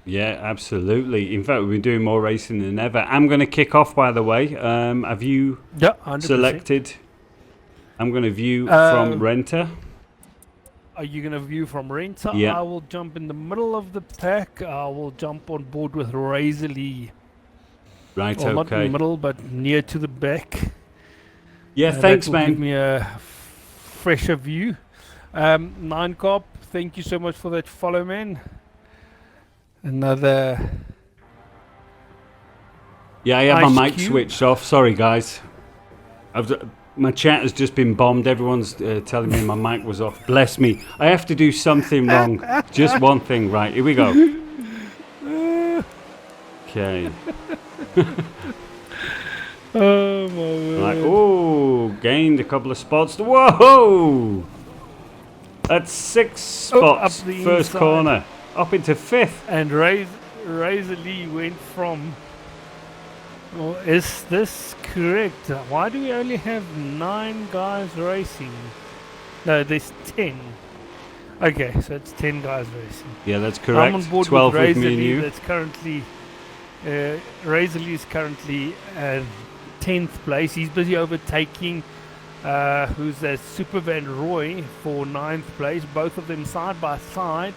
Yeah, absolutely. In fact, we've been doing more racing than ever. I'm going to kick off, by the way. Have you Yeah, 100%. selected? I'm going to view from Renter. Are you going to view from Renter? Yeah. I will jump in the middle of the pack. I will jump on board with Razor Lee. Right, Well, not in the okay. middle, but near to the back. Yeah, thanks, that will give man. me a fresher view. Nine Cop, thank you so much for that follow, man. Another. Yeah, I have Ice my mic Cube. switched off. Sorry, guys. My chat has just been bombed. Everyone's telling me my mic was off. Bless me. I have to do something wrong. Just one thing. Right, here we go. Okay. Oh my word. Right. Oh, gained a couple of spots. Whoa! That's 6 spots. up the First inside. corner. Up into 5th. And Razor Lee went from. Well, is this correct? Why do we only have 9 guys racing? No, there's 10. Okay, so it's 10 guys racing. Yeah, that's correct. I'm on board 12 with with Razor me and Lee. you. That's currently Razor Lee is currently 10th place. He's busy overtaking who's that Super Van Roy for 9th place. Both of them side by side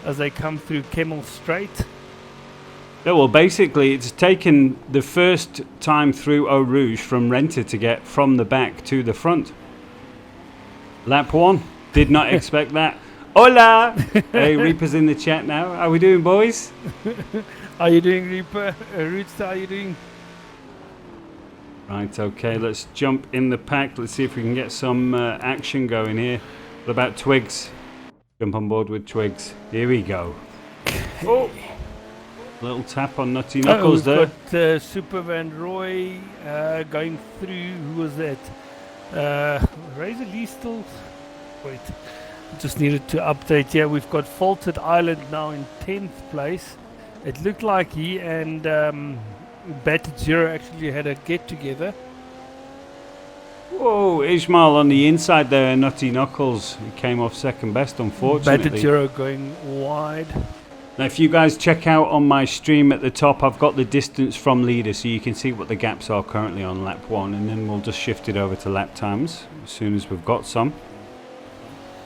as they come through Kemmel Straight. Yeah, well, basically, it's taken the first time through Eau Rouge from Renter to get from the back to the front. Lap 1. Did not expect that. Hola! Hey, Reaper's in the chat now. How we doing, boys? How you doing, Reaper? Roots, how you doing? Right, okay, let's jump in the pack. Let's see if we can get some action going here. What about Twigs? Jump on board with Twigs. Here we go. Oh! Little tap on Nutty Knuckles there. We've got Super Van Roy going through. Who was that? Razor Lee still. Wait, just needed to update. Yeah, we've got Faulted Island now in 10th place. It looked like he and Battered Zero actually had a get together. Whoa, Ishmael on the inside there, Nutty Knuckles. He came off second best, unfortunately. Battered Zero going wide. Now, if you guys check out on my stream at the top, I've got the distance from leader, so you can see what the gaps are currently on lap 1, and then we'll just shift it over to lap times as soon as we've got some.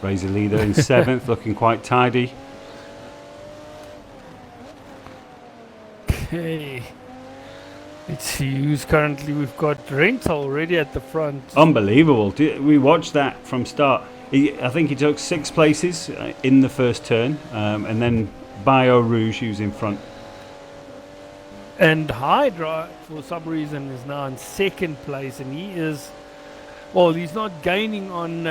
Razor leader in 7th, looking quite tidy. Okay. Let's see who's currently. We've got Renta already at the front. Unbelievable. We watched that from start. I think he took 6 places in the first turn, and then by Eau Rouge, he was in front. And Hydra, for some reason, is now in 2nd place, and he is. Well, he's not gaining on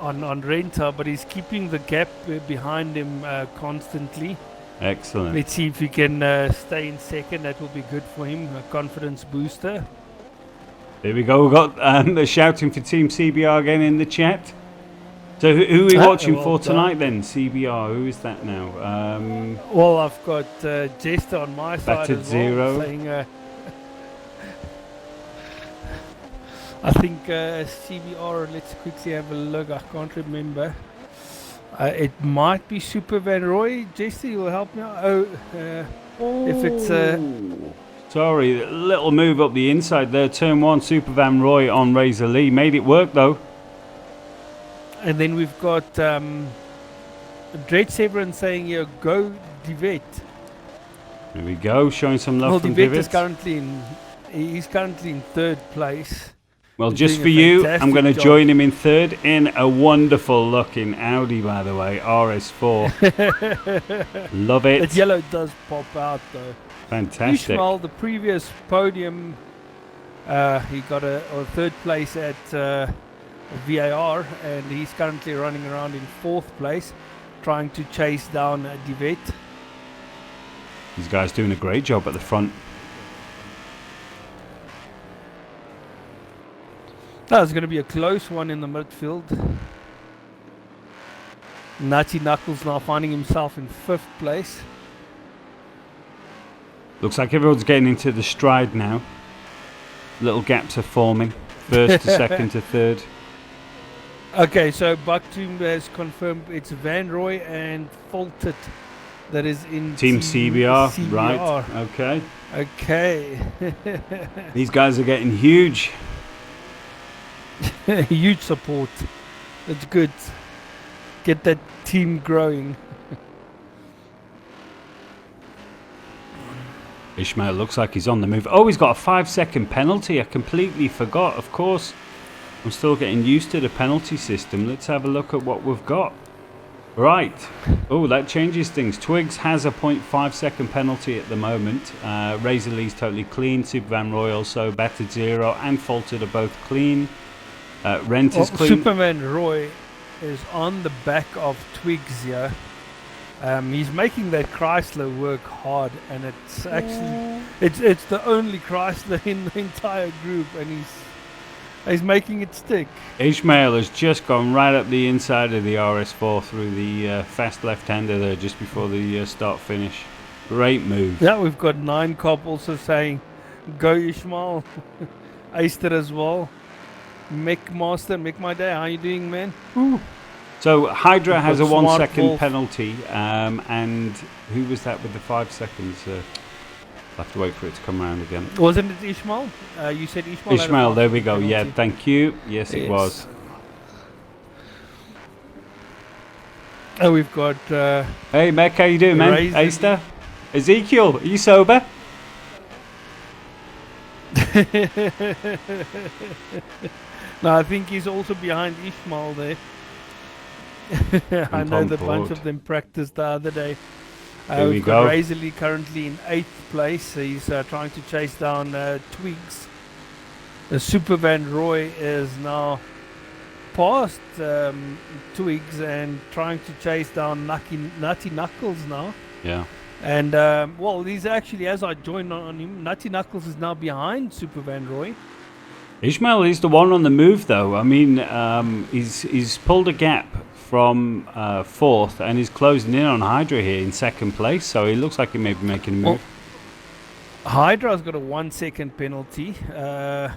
Renta, but he's keeping the gap behind him constantly. Excellent. Let's see if he can stay in 2nd. That will be good for him. A confidence booster. There we go. We've got they're shouting for Team CBR again in the chat. So who are we watching well for done. tonight then? CBR, who is that now? Well, I've got Jester on my side Battered as Zero. well, saying I think CBR, let's quickly have a look. I can't remember. It might be Super Van Roy. Jester, you will help me out. If it's Sorry, a little move up the inside there. Turn 1, Super Van Roy on Razor Lee. Made it work though. and then we've got Dread Severin saying here, go Divet. There we go, showing some love Well, from Divet is Divot. currently in 3rd place. Well, He's just doing for a you, fantastic I'm going to job. join him in 3rd in a wonderful looking Audi, by the way, RS4. Love it. That yellow does pop out though. Fantastic. Ishmael, the previous podium, he got a 3rd place at VAR, and he's currently running around in 4th place, trying to chase down Divet. These guys doing a great job at the front. That's going to be a close one in the midfield. Nutty Knuckles now finding himself in 5th place. Looks like everyone's getting into the stride now. Little gaps are forming. 1st to 2nd to 3rd. Okay, so Bucktomb has confirmed it's Van Roy and Faulted that is in Team CBR, CBR. right? Okay. Okay. These guys are getting huge. Huge support. That's good. Get that team growing. Ishmael looks like he's on the move. Oh, he's got a 5-second penalty. I completely forgot. Of course, I'm still getting used to the penalty system. Let's have a look at what we've got. Right. Oh, that changes things. Twigs has a 0.5-second penalty at the moment. Razor Lee's totally clean. Supervan Roy also battered 0 and Faulted are both clean. Rent is clean. Superman Roy is on the back of Twigs here. He's making that Chrysler work hard, and it's actually it's the only Chrysler in the entire group, and he's making it stick. Ishmael has just gone right up the inside of the RS4 through the fast left-hander there just before the start-finish. Great move. Yeah, we've got 9 Cop also saying, go Ishmael. Aister as well. Mick Master, Mick My Day, how you doing, man? Ooh. So Hydra has a 1-second Wolf. penalty, and who was that with the 5 seconds? I'll have to wait for it to come around again. Wasn't it Ishmael? You said Ishmael. Ishmael, there we go. Penalty. Yeah, thank you. Yes, it was. Oh, we've got... Hey, Mac, how you doing, man? Aister? Ezekiel, are you sober? No, I think he's also behind Ishmael there. I know the bunch of them practiced the other day. We've got Razor Lee currently in 8th place. He's trying to chase down Twigs. The Supervan Roy is now past Twigs and trying to chase down Nutty Knuckles now. Yeah. And, well, he's actually, as I joined on him, Nutty Knuckles is now behind Supervan Roy. Ishmael is the one on the move, though. I mean, he's pulled a gap from 4th and he's closing in on Hydra here in 2nd place, so he looks like he may be making a move. Well, Hydra's got a 1-second penalty, and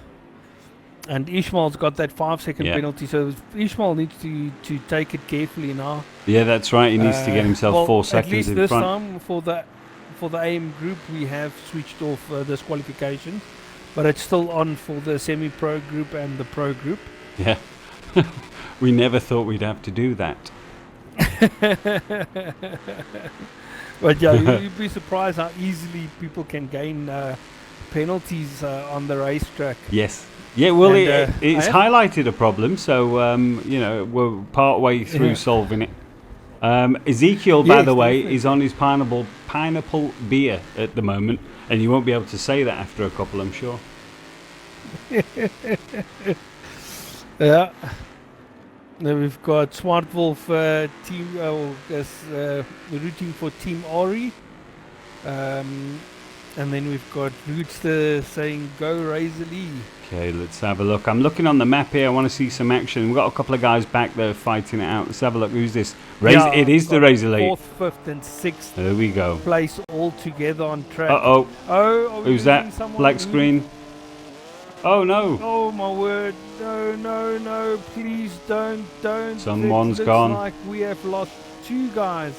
Ishmael's got that 5-second penalty, so Ishmael needs to take it carefully now. Yeah, that's right. He needs to get himself 4 seconds in front. At least this time for the AM group, we have switched off disqualification, but it's still on for the semi-pro group and the pro group. Yeah. We never thought we'd have to do that. But yeah, you'd be surprised how easily people can gain penalties on the racetrack. Yes. Yeah, well, And, it's highlighted a problem, so, you know, we're part way through solving it. Ezekiel, by the way, is on his pineapple beer at the moment, and you won't be able to say that after a couple, I'm sure. Yeah. Then we've got Smart Wolf team rooting for Team Ori. And then we've got Rootster saying go Razor Lee. Okay, let's have a look. I'm looking on the map here. I want to see some action. We've got a couple of guys back there fighting it out. Let's have a look. Who's this? It is the Razor Lee. 4th, 5th and 6th. There we go. Place all together on track. Uh-oh. Oh, who's that? Black screen. Oh, no. Oh, my word. No. Please don't. Someone's it gone. Looks like we have lost 2 guys.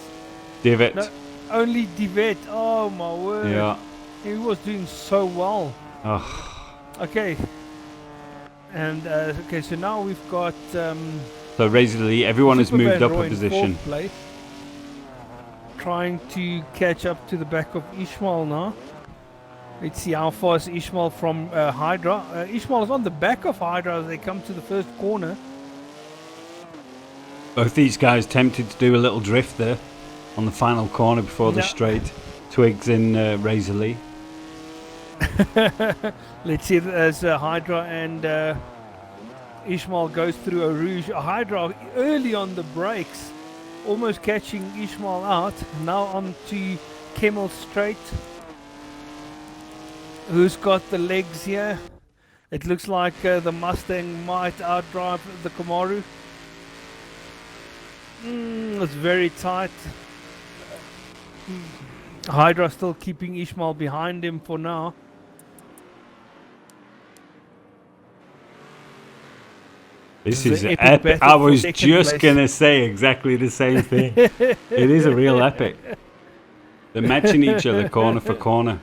Divot. No, only Divot. Oh, my word. Yeah. He was doing so well. Oh. Okay. And, okay, so now we've got... so, Razor Lee, everyone has moved up a position. 4th place, trying to catch up to the back of Ishmael now. Let's see how far is Ishmael from Hydra. Ishmael is on the back of Hydra as they come to the first corner. Both these guys tempted to do a little drift there on the final corner before the straight. Twigs in Razor Lee. Let's see as Hydra and Ishmael goes through Eau Rouge. Hydra early on the brakes, almost catching Ishmael out. Now on to Kemmel Straight. Who's got the legs here? It looks like the Mustang might outdrive the Kamaru. It's very tight. Hydra still keeping Ishmael behind him for now. This is epic. I was just going to say exactly the same thing. It is a real epic. They're matching each other corner for corner.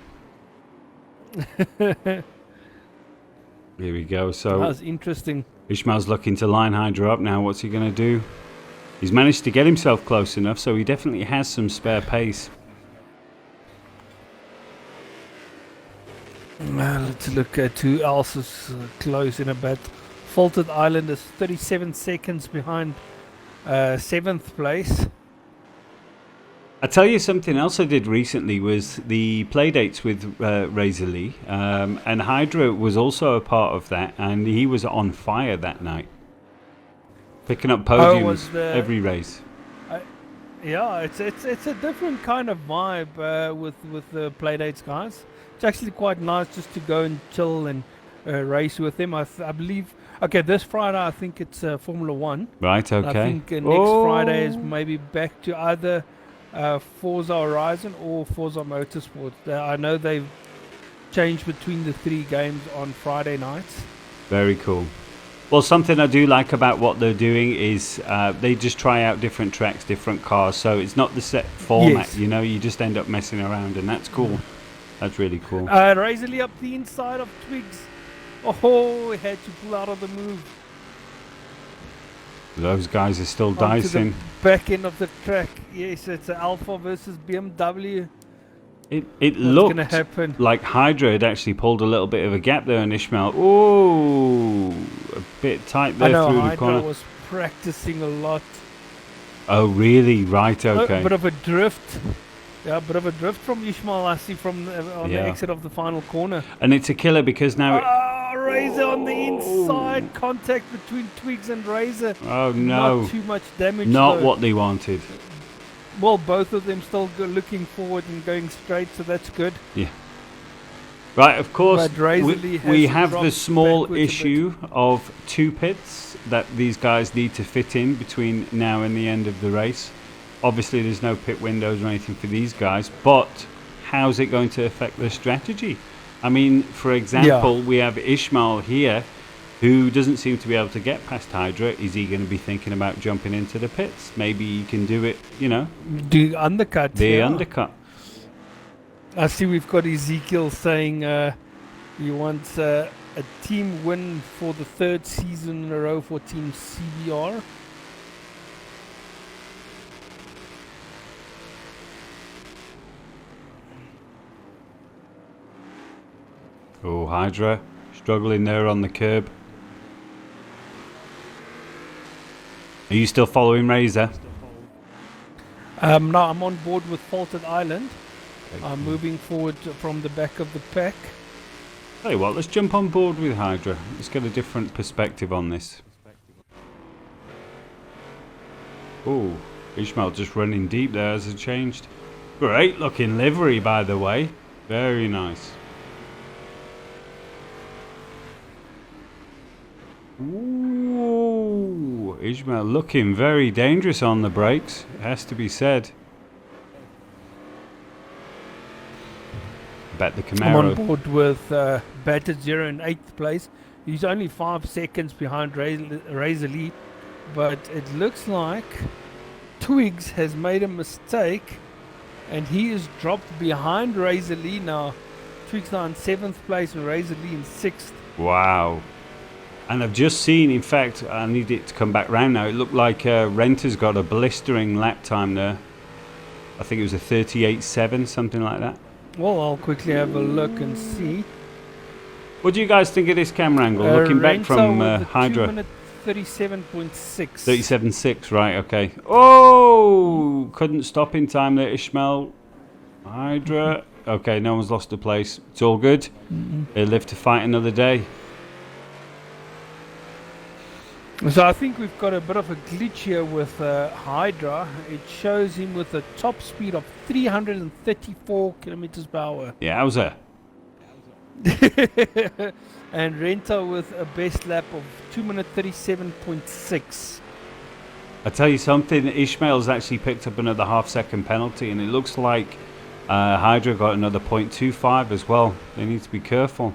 Here we go. So that was interesting. Ishmael's looking to line Hydra up now. What's he going to do? He's managed to get himself close enough, so he definitely has some spare pace. Let's look at who else is close in a bit. Faulted Island is 37 seconds behind 7th place. I tell you something else I did recently was the playdates with Razor Lee, and Hydra was also a part of that, and he was on fire that night, picking up podiums every race. Yeah, it's a different kind of vibe with the playdates guys. It's actually quite nice just to go and chill and race with them. I believe. Okay, this Friday I think it's Formula 1. Right. Okay. I think next Friday is maybe back to either Forza Horizon or Forza Motorsport. I know they've changed between the 3 games on Friday nights. Very cool. Well, something I do like about what they're doing is they just try out different tracks, different cars, so it's not the set format. Yes. You know, you just end up messing around, and that's cool. That's really cool. Razor Lee up the inside of Twigs. Oh, he had to pull out of the move. Those guys are still Onto dicing. the back end of the track. Yes, it's an Alpha versus BMW. It What's looked going to happen? like Hydra had actually pulled a little bit of a gap there, and Ishmael, ooh, a bit tight there through the Hydra corner. was practicing a lot. Oh, really? Right, okay. A bit of a drift. Yeah, a bit of a drift from Ishmael, I see, from on the exit of the final corner. And it's a killer because now... Razor on the inside. Contact between Twigs and Razor. Oh, no. Not too much damage. Not though. what they wanted. Well, both of them still looking forward and going straight, so that's good. Yeah. Right, of course, But Razor Lee has we have the dropped small backwards a bit. issue of 2 pits that these guys need to fit in between now and the end of the race. Obviously, there's no pit windows or anything for these guys, but how's it going to affect their strategy? I mean, for example, we have Ishmael here, who doesn't seem to be able to get past Hydra. Is he going to be thinking about jumping into the pits? Maybe he can do it, you know. The undercut. The undercut. I see we've got Ezekiel saying he wants a team win for the 3rd season in a row for Team CBR. Oh, Hydra struggling there on the curb. Are you still following Razor? No, I'm on board with Faulted Island. I'm moving forward from the back of the pack. Tell you what, let's jump on board with Hydra. Let's get a different perspective on this. Oh, Ishmael just running deep there as it changed. Great looking livery, by the way. Very nice. Ooh, Ishmael looking very dangerous on the brakes, it has to be said. I bet the Camaro... I'm on board with Battered Zero in 8th place. He's only 5 seconds behind Razor Lee, but it looks like Twigs has made a mistake and he is dropped behind Razor Lee now. Twigs now in 7th place and Razor Lee in 6th. Wow. And I've just seen, in fact, I need it to come back round now. It looked like Renter's got a blistering lap time there. I think it was a 38.7, something like that. Well, I'll quickly have a look and see. What do you guys think of this camera angle? Looking back from Hydra. 2 minute 37.6. 37.6, right, okay. Oh! Couldn't stop in time there, Ishmael. Hydra. Okay, no one's lost a place. It's all good. They live to fight another day. So I think we've got a bit of a glitch here with Hydra. It shows him with a top speed of 334 kilometers per hour. Yowza. And Renta with a best lap of 2 minute 37.6. I tell you something, Ishmael's actually picked up another half-second penalty, and it looks like Hydra got another 0.25 as well. They need to be careful.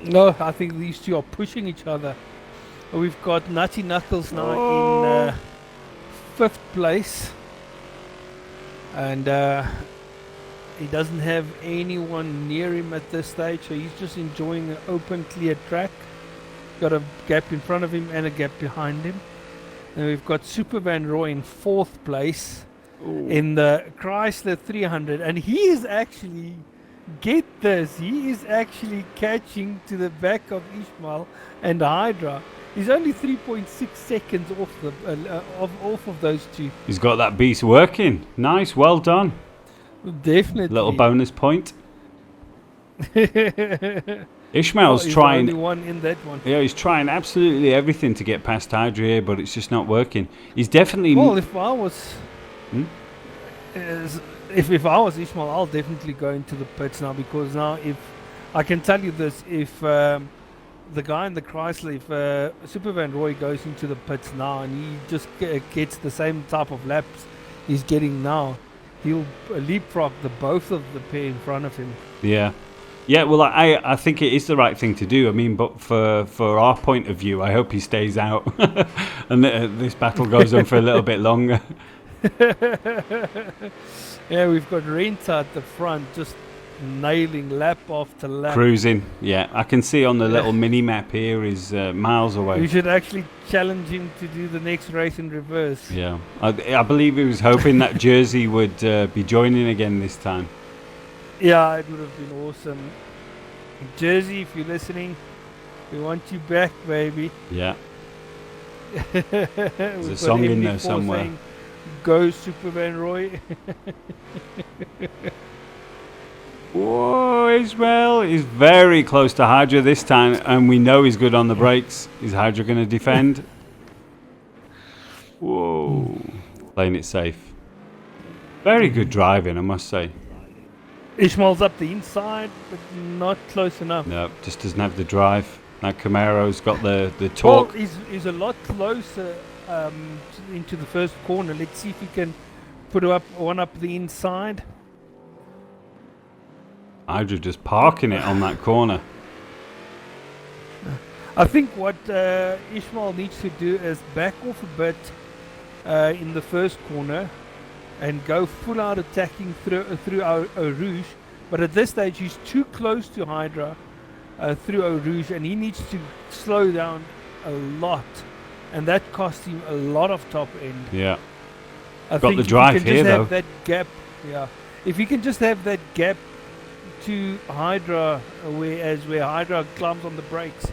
No, I think these two are pushing each other. We've got Nutty Knuckles now in 5th place. And He doesn't have anyone near him at this stage, so he's just enjoying an open, clear track. Got a gap in front of him and a gap behind him. And we've got Super Van Roy in 4th place in the Chrysler 300. And he is actually, get this, he is actually catching to the back of Ishmael and Hydra. He's only 3.6 seconds off the off of those two. He's got that beast working. Nice, well done. Definitely. Little bonus point. Ishmael's he's trying. the only one in that one. Yeah, he's trying absolutely everything to get past Hydra here, but it's just not working. He's definitely. Well, if I was, if I was Ishmael, I'll definitely go into the pits now, because now if I can tell you this, if the guy in the Chrysler, if Super Van Roy goes into the pits now and he just gets the same type of laps he's getting now, he'll leapfrog the both of the pair in front of him. Yeah. Yeah, well, I think it is the right thing to do. I mean, but for our point of view, I hope he stays out and this battle goes on for a little bit longer. Yeah, we've got Renta at the front, just nailing lap after lap. Cruising, yeah. I can see on the little mini map here is miles away. We should actually challenge him to do the next race in reverse. Yeah, I believe he was hoping that Jersey would be joining again this time. Yeah, it would have been awesome. Jersey, if you're listening, we want you back, baby. Yeah. There's a song in there somewhere. Saying, go Super Van Roy. Whoa, Israel is very close to Hydra this time, and we know he's good on the brakes. Is Hydra going to defend? Whoa. Playing it safe. Very good driving, I must say. Ishmael's up the inside, but not close enough. No, just doesn't have the drive. That Camaro's got the torque. Well, he's a lot closer into the first corner. Let's see if he can put one up the inside. Hydra just parking it on that corner. I think what Ishmael needs to do is back off a bit in the first corner and go full out attacking through Eau Rouge. But at this stage, he's too close to Hydra through Eau Rouge, and he needs to slow down a lot. And that cost him a lot of top end. Yeah. I Got think the drive here, though. Have that gap, yeah. If he can just have that gap to Hydra, where Hydra climbs on the brakes,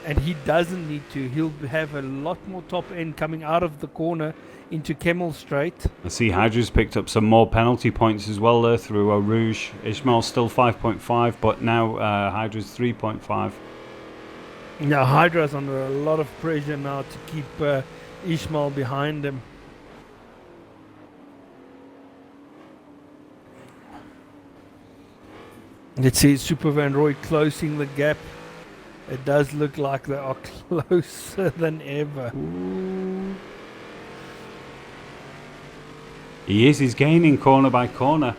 and he doesn't need to, he'll have a lot more top end coming out of the corner into Kemmel Straight. I see Hydra's picked up some more penalty points as well there through Eau Rouge. Ishmael's still 5.5, but now Hydra's 3.5. Now Hydra's under a lot of pressure now to keep Ishmael behind him. Let's see Super Van Roy closing the gap. It does look like they are closer than ever. Ooh. He's gaining corner by corner.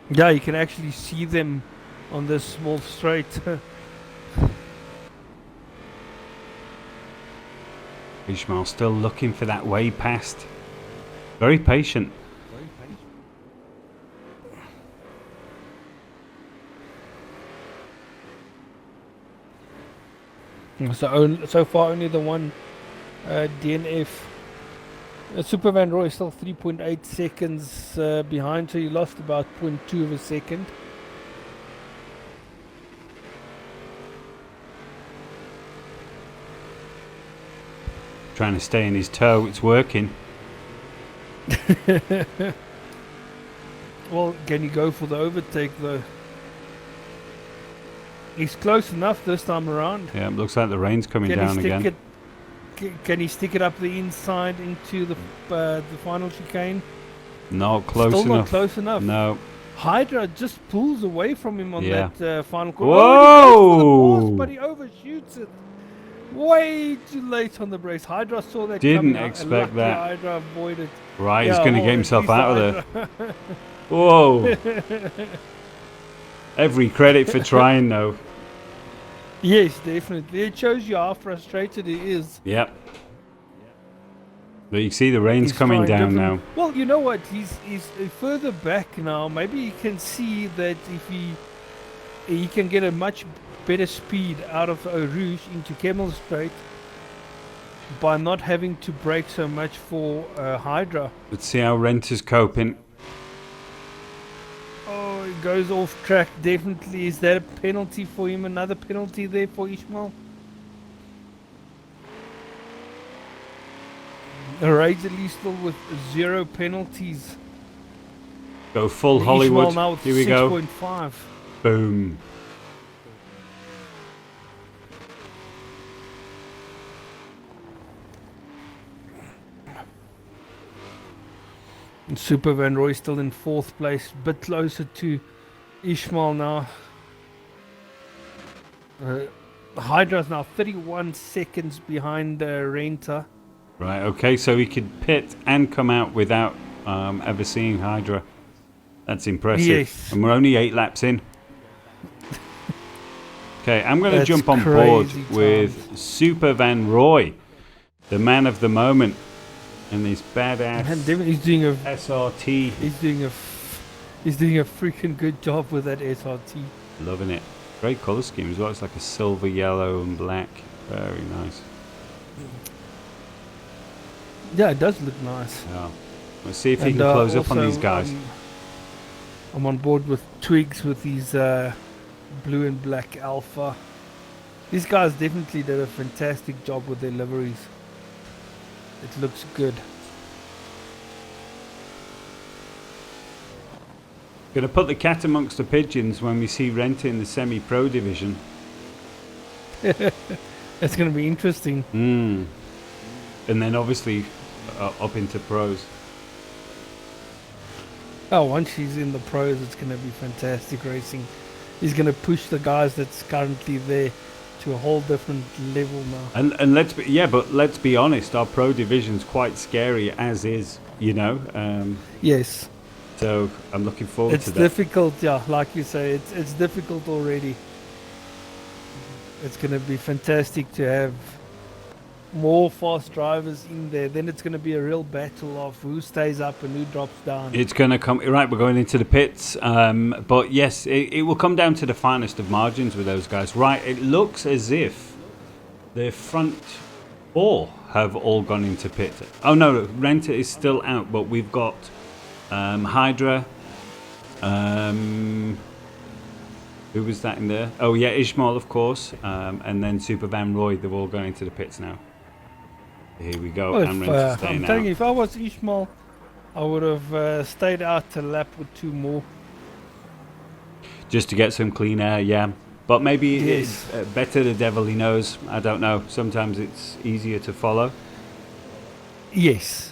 Yeah, you can actually see them on this small straight. Ishmael still looking for that way past. Very patient. So far only the one DNF. Super Van Roy is still 3.8 seconds behind, so he lost about 0.2 of a second. Trying to stay in his toe, it's working. Well, can he go for the overtake though? He's close enough this time around. Yeah, it looks like the rain's coming down again. Can he stick it up the inside into the final chicane? No, close Still enough. Not close enough. No. Hydra just pulls away from him on that final corner. Whoa! But he overshoots it. Way too late on the brakes. Hydra saw that Didn't coming expect out, that. Hydra avoided. Right, he's going to get himself out of there. Whoa! Every credit for trying, though. Yes, definitely. It shows you how frustrated he is. Yep. But you see the rain's coming trying down different- now. Well, you know what? He's further back now. Maybe he can see that if he can get a much better speed out of Eau Rouge into Camel Straight by not having to brake so much for Hydra. Let's see how Renter's coping. Oh, he goes off track. Definitely. Is that a penalty for him? Another penalty there for Ishmael? Razor still with 0 penalties. Go full And Hollywood. Ishmael now with Here we go. 6.5. Boom. And Super Van Roy still in 4th place, bit closer to Ishmael now. Hydra's now 31 seconds behind Renta. Right, okay, so he could pit and come out without ever seeing Hydra. That's impressive. Yes. And we're only 8 laps in. Okay, I'm going to That's jump on board crazy with Super Van Roy, the man of the moment, and this badass And Devin, he's doing a SRT. he's doing a freaking good job with that SRT. Loving it. Great colour scheme as well. It's like a silver, yellow, and black. Very nice. Yeah, it does look nice. Yeah. Let's see if he And, can close up on also, these guys. I'm on board with Twigs with these blue and black Alpha. These guys definitely did a fantastic job with their liveries. It looks good. Gonna put the cat amongst the pigeons when we see Renta in the semi-pro division. It's going to be interesting. And then obviously up into pros. Oh, once he's in the pros, it's going to be fantastic racing. He's going to push the guys that's currently there to a whole different level now. And let's be honest, our pro division's quite scary as is, you know. Yes. So I'm looking forward It's to that. difficult, yeah, like you say, it's difficult already. It's going to be fantastic to have more fast drivers in there. Then it's going to be a real battle of who stays up and who drops down. It's going to come right. We're going into the pits, but yes, it will come down to the finest of margins with those guys. Right, it looks as if the front 4 have all gone into pit. Oh no, Renta is still out, but we've got Hydra. Who was that in there? Oh yeah, Ishmael, of course, and then Super Van Roy. They've all gone into the pits now. Here we go. Well, And Renta's staying I'm telling out. you, if I was Ishmael, I would have stayed out a lap with 2 more. Just to get some clean air, yeah. But maybe Yes. it's better the devil he knows. I don't know. Sometimes it's easier to follow. Yes.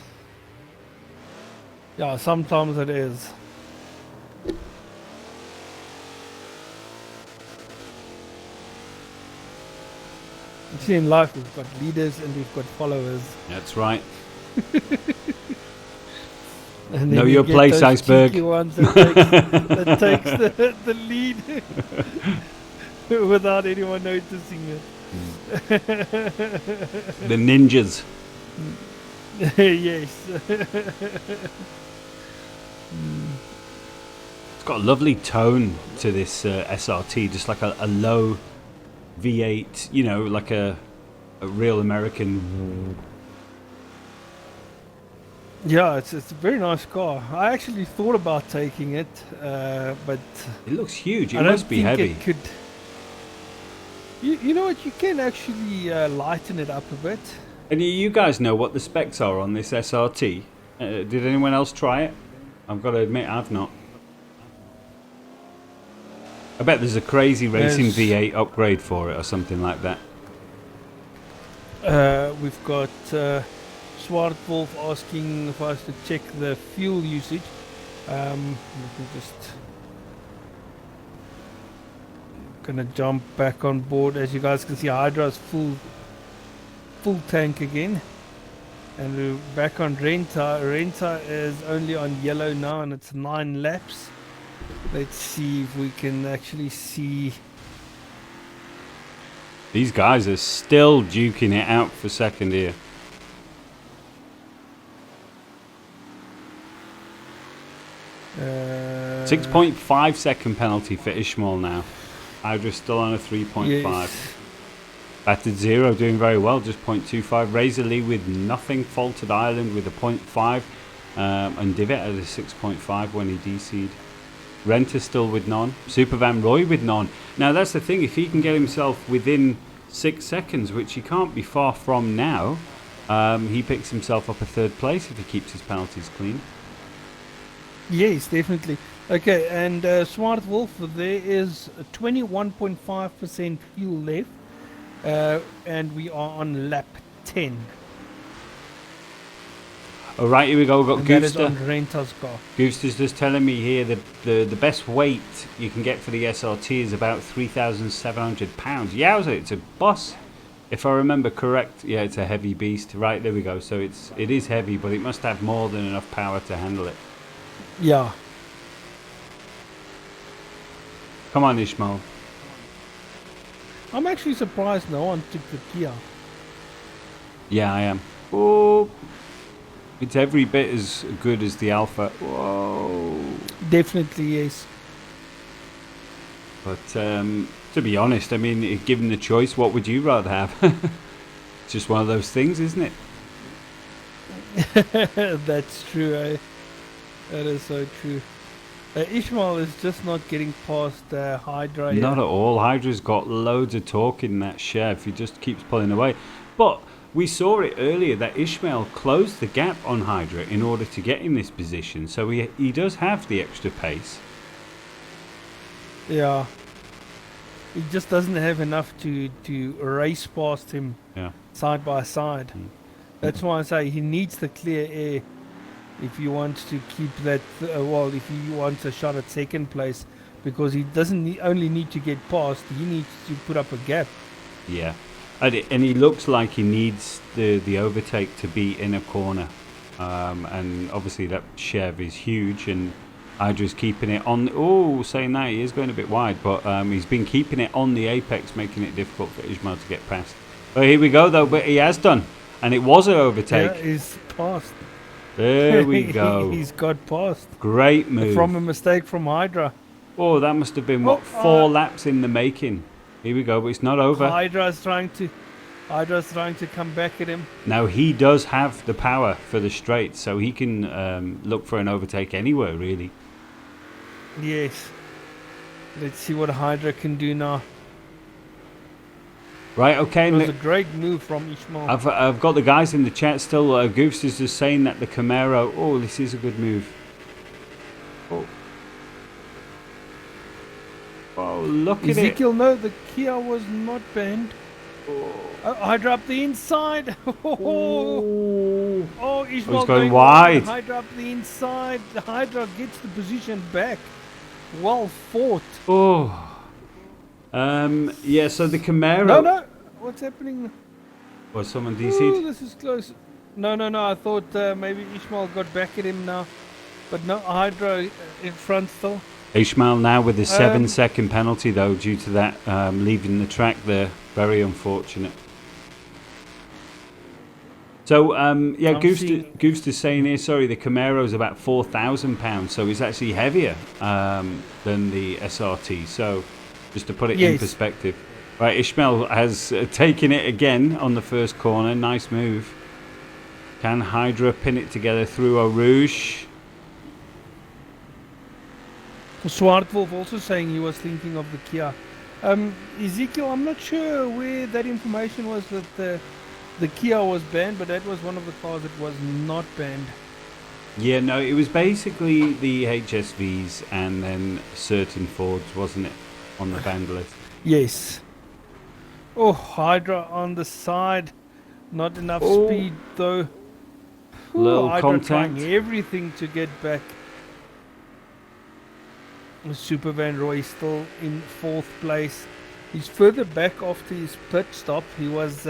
Yeah, sometimes it is. You see, in life we've got leaders and we've got followers. That's right. And Know then you your get place, those Iceberg. cheeky ones that takes the lead without anyone noticing it. The ninjas. Yes. It's got a lovely tone to this SRT, just like a low V8, you know, like a real American. Yeah, it's a very nice car. I actually thought about taking it, but It looks huge. It I don't must be think heavy. it could. You know what? You can actually lighten it up a bit. And you guys know what the specs are on this SRT? Did anyone else try it? I've got to admit, I've not. I bet there's a crazy racing There's- V8 upgrade for it or something like that. We've got Swart Wolf asking for us to check the fuel usage. Let me just gonna jump back on board. As you guys can see, Hydra's full tank again, and we're back on Renta. Renta is only on yellow now, and it's 9 laps. Let's see if we can actually see. These guys are still duking it out for second here. 6.5 second penalty for Ishmael now. Hydra's still on a 3.5. Yes. Battered Zero doing very well, just 0.25. Razor Lee with nothing. Faltered Island with a 0.5. And Divot at a 6.5 when he DC'd. Renter still with none. Super Van Roy with none. Now that's the thing, if he can get himself within 6 seconds, which he can't be far from now, he picks himself up a third place if he keeps his penalties clean. Yes, definitely. Okay, and Smart Wolf, there is 21.5% fuel left, and we are on lap 10. All right, here we go. We've got And that is Goofster. on Renter's car. Gooster's just telling me here that the best weight you can get for the SRT is about £3,700. Yowza, it's a bus. If I remember correct, yeah, it's a heavy beast. Right, there we go. So it is heavy, but it must have more than enough power to handle it. Yeah. Come on, Ishmael. I'm actually surprised no one took the Kia. Yeah, I am. Oh, it's every bit as good as the Alpha. Whoa. Definitely, yes. But to be honest, I mean, given the choice, what would you rather have? It's just one of those things, isn't it? That's true, eh? That is so true. Ishmael is just not getting past Hydra. Not at all. Hydra's got loads of torque in that Chev. He just keeps pulling away. But we saw it earlier that Ishmael closed the gap on Hydra in order to get in this position. So he does have the extra pace. Yeah. He just doesn't have enough to race past him side by side. That's why I say he needs the clear air if he wants to keep that, if he wants a shot at second place, because he doesn't only need to get past, he needs to put up a gap. Yeah. And he looks like he needs the overtake to be in a corner. And obviously that Chev is huge, and Hydra's keeping it on. Oh, saying that, he is going a bit wide, but he's been keeping it on the apex, making it difficult for Ishmael to get past. But here we go, though, but he has done. And it was an overtake. Yeah, he's passed. There we go. He's got past. Great move. From a mistake from Hydra. Oh, that must have been, 4 laps in the making. Here we go, but it's not over. Hydra's trying to come back at him. Now, he does have the power for the straight, so he can look for an overtake anywhere, really. Yes. Let's see what Hydra can do now. Right, okay. It was a great move from Ishmael. I've got the guys in the chat still. Goofs is just saying that the Camaro. Oh, this is a good move. Oh, look at it. Ezekiel, no, the Kia was not banned. Hydra up the inside. Oh, Ishmael he's going wide. Hydra up the inside. The Hydra gets the position back. Well fought. Oh. Yeah, so the Camaro. No. What's happening? Was someone Oh, DC'd? this is close. No. I thought maybe Ishmael got back at him now. But no, Hydra in front still. Ishmael now with a 7-second penalty, though, due to that leaving the track there. Very unfortunate. So, Goofs is saying here, sorry, the Camaro is about £4,000, so it's actually heavier than the SRT. So, just to put it in perspective. Right, Ishmael has taken it again on the first corner. Nice move. Can Hydra pin it together through Eau Rouge? Swartwolf also saying he was thinking of the Kia. Ezekiel, I'm not sure where that information was that the Kia was banned, but that was one of the cars that was not banned. Yeah, no, it was basically the HSVs and then certain Fords, wasn't it, on the banned list? Yes. Oh, Hydra on the side. Not enough speed, though. Little Hydra contact. trying everything to get back. Super Van Roy still in 4th place. He's further back after his pit stop. He was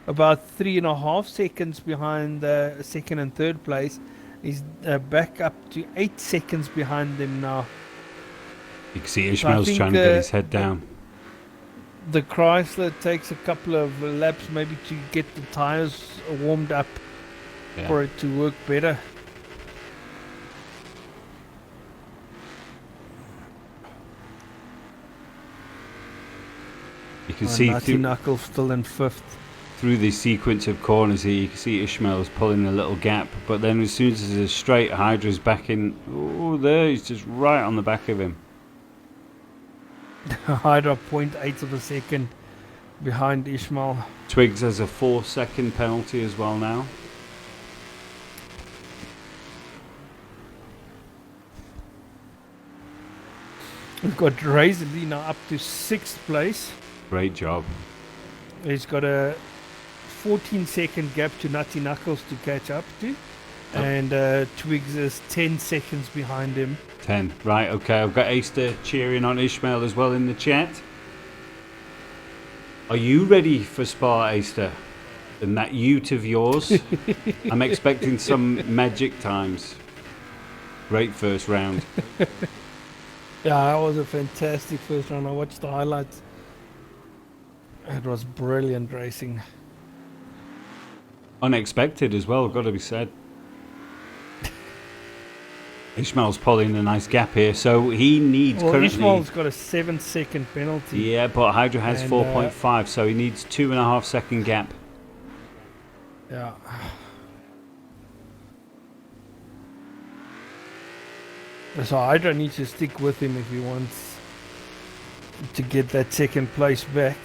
about 3.5 seconds behind second and third place. He's back up to 8 seconds behind them now. You can see Ishmael's trying to get his head down. The Chrysler takes a couple of laps maybe to get the tires warmed up for it to work better. You can see Nutty Knuckles still in 5th. through the sequence of corners here, you can see Ishmael's pulling a little gap, but then as soon as there's a straight, Hydra's back in. Oh, there, he's just right on the back of him. Hydra 0.8 of a second behind Ishmael. Twigs has a 4-second penalty as well now. We've got Razor Lee now up to 6th place. Great job. He's got a 14-second gap to Nutty Knuckles to catch up to. And Twigs is 10 seconds behind him. 10. Right, okay. I've got Aster cheering on Ishmael as well in the chat. Are you ready for Spa, Aster? And that ute of yours? I'm expecting some magic times. Great first round. Yeah, that was a fantastic first round. I watched the highlights. It was brilliant racing. Unexpected as well, got to be said. Ishmael's pulling a nice gap here, so he needs currently... Ishmael's got a 7-second penalty. Yeah, but Hydra has And, 4.5, so he needs 2.5-second gap. Yeah. So Hydra needs to stick with him if he wants to get that second place back.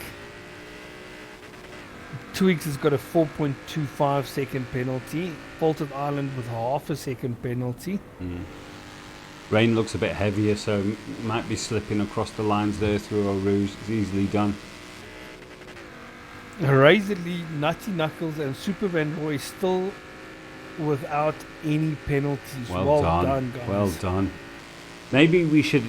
Twigs has got a 4.25 second penalty. Faulted Island with half a second penalty. Rain looks a bit heavier, so might be slipping across the lines there through Eau Rouge. It's easily done. Razor Lee, Nutty Knuckles and Super Van Roy still without any penalties. Well done, guys. Well done. Maybe we should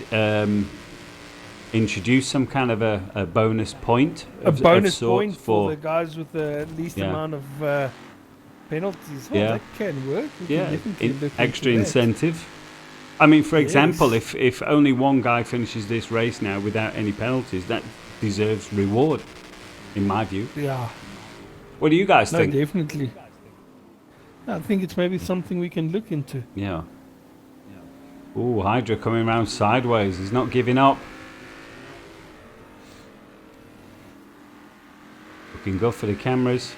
introduce some kind of a bonus point. A bonus point for the guys with the least amount of penalties. Well, that can work. We can definitely look extra into that. incentive. I mean, for example, if only one guy finishes this race now without any penalties, that deserves reward, in my view. Yeah. What do you guys think? Definitely. I think it's maybe something we can look into. Yeah. Ooh, Hydra coming around sideways. He's not giving up. Looking good for the cameras.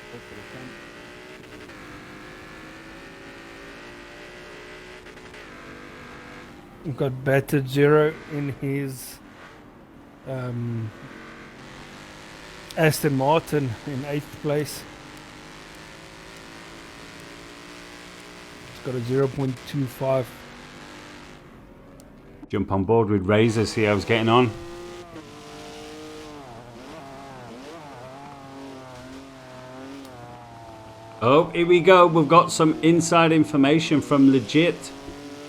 We've got Battered Zero in his Aston Martin in 8th place. It's got a 0.25. Jump on board with Razor, see how he's getting on. Oh, here we go. We've got some inside information from Legit.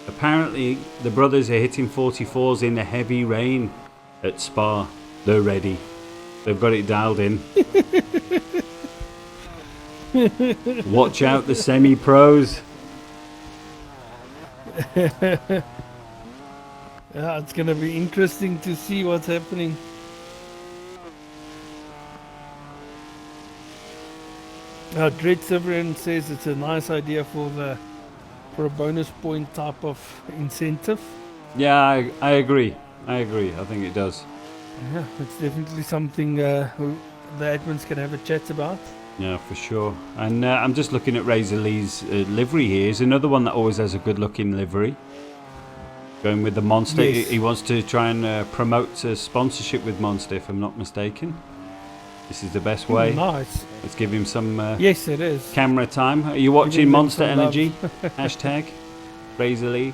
Apparently, the brothers are hitting 44s in the heavy rain at Spa. They're ready. They've got it dialed in. Watch out, the semi-pros. Yeah, it's going to be interesting to see what's happening. Dread Severin says it's a nice idea for a bonus point type of incentive. Yeah, I agree. I think it does. Yeah, it's definitely something the admins can have a chat about. Yeah, for sure. And I'm just looking at Razor Lee's livery here. He's another one that always has a good looking livery. Going with the Monster. Yes. He wants to try and promote a sponsorship with Monster, if I'm not mistaken. This is the best way. Nice. Let's give him some yes, it is. camera time. Are you watching him Monster some love. Energy? Hashtag Razor Lee.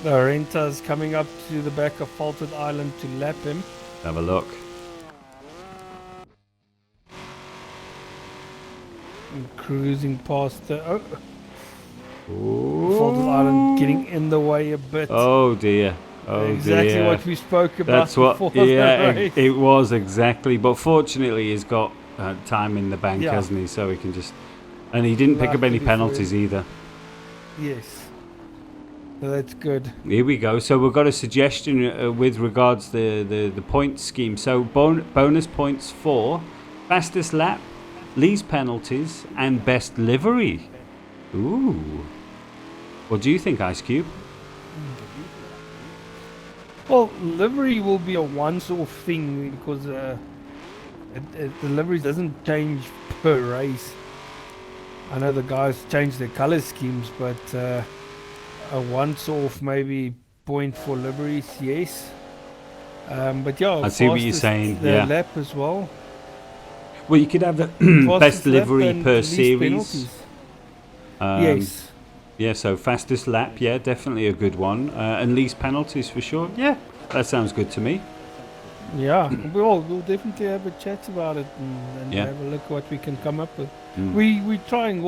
Renta's coming up to the back of Faulted Island to lap him. Have a look. And cruising past the Ooh. Faulted Island, getting in the way a bit. Oh dear. Oh exactly dear. what we spoke about. That's what. Before Yeah, the race. it was exactly. But fortunately, he's got time in the bank, hasn't he? So he can just. And he didn't pick up any Luckily for penalties either. Yes. So that's good. Here we go. So we've got a suggestion with regards to the point scheme. So bonus points for fastest lap, least penalties, and best livery. Ooh. What do you think, Ice Cube? Well, livery will be a once-off thing because the livery doesn't change per race. I know the guys change their color schemes, but a once-off maybe point for liveries, yes. But yeah, I see what you're fastest saying. Yeah. lap as well. Well, you could have the best Fastest lap livery and per least series. penalties. Um, Yes. Yeah, so fastest lap, yeah, definitely a good one. And least penalties for sure. Yeah, that sounds good to me. Yeah, we'll definitely have a chat about it and Yeah. have a look what we can come up with. Mm. We're trying,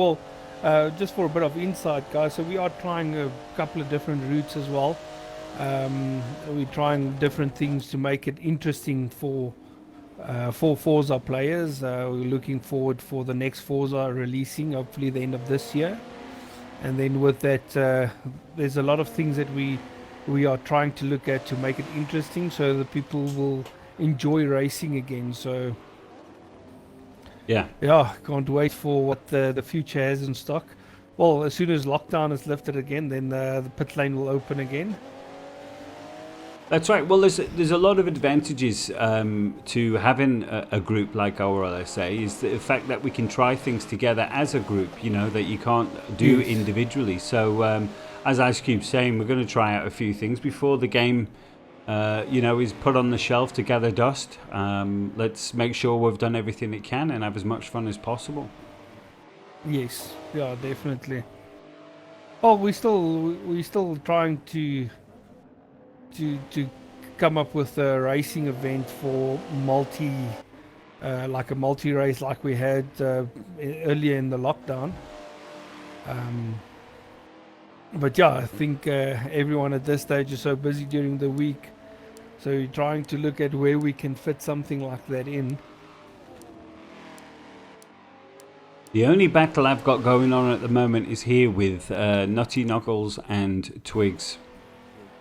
just for a bit of insight, guys, so we are trying a couple of different routes as well. We're trying different things to make it interesting for Forza players. We're looking forward for the next Forza releasing, hopefully the end of this year. And then with that, there's a lot of things that we are trying to look at to make it interesting so that people will enjoy racing again. So Yeah. yeah, can't wait for what the future has in stock. Well, as soon as lockdown is lifted again, then the pit lane will open again. That's right. Well, there's a lot of advantages to having a group like ORLSA. Is the fact that we can try things together as a group, you know, that you can't do Yes. individually. So, as Ice Cube's saying, we're going to try out a few things before the game, is put on the shelf to gather dust. Let's make sure we've done everything it can and have as much fun as possible. Yes, yeah, definitely. Oh, we're still trying to come up with a racing event for like a multi race like we had earlier in the lockdown. But yeah, I think everyone at this stage is so busy during the week, so we're trying to look at where we can fit something like that in. The only battle I've got going on at the moment is here with Nutty Knuckles and Twigs.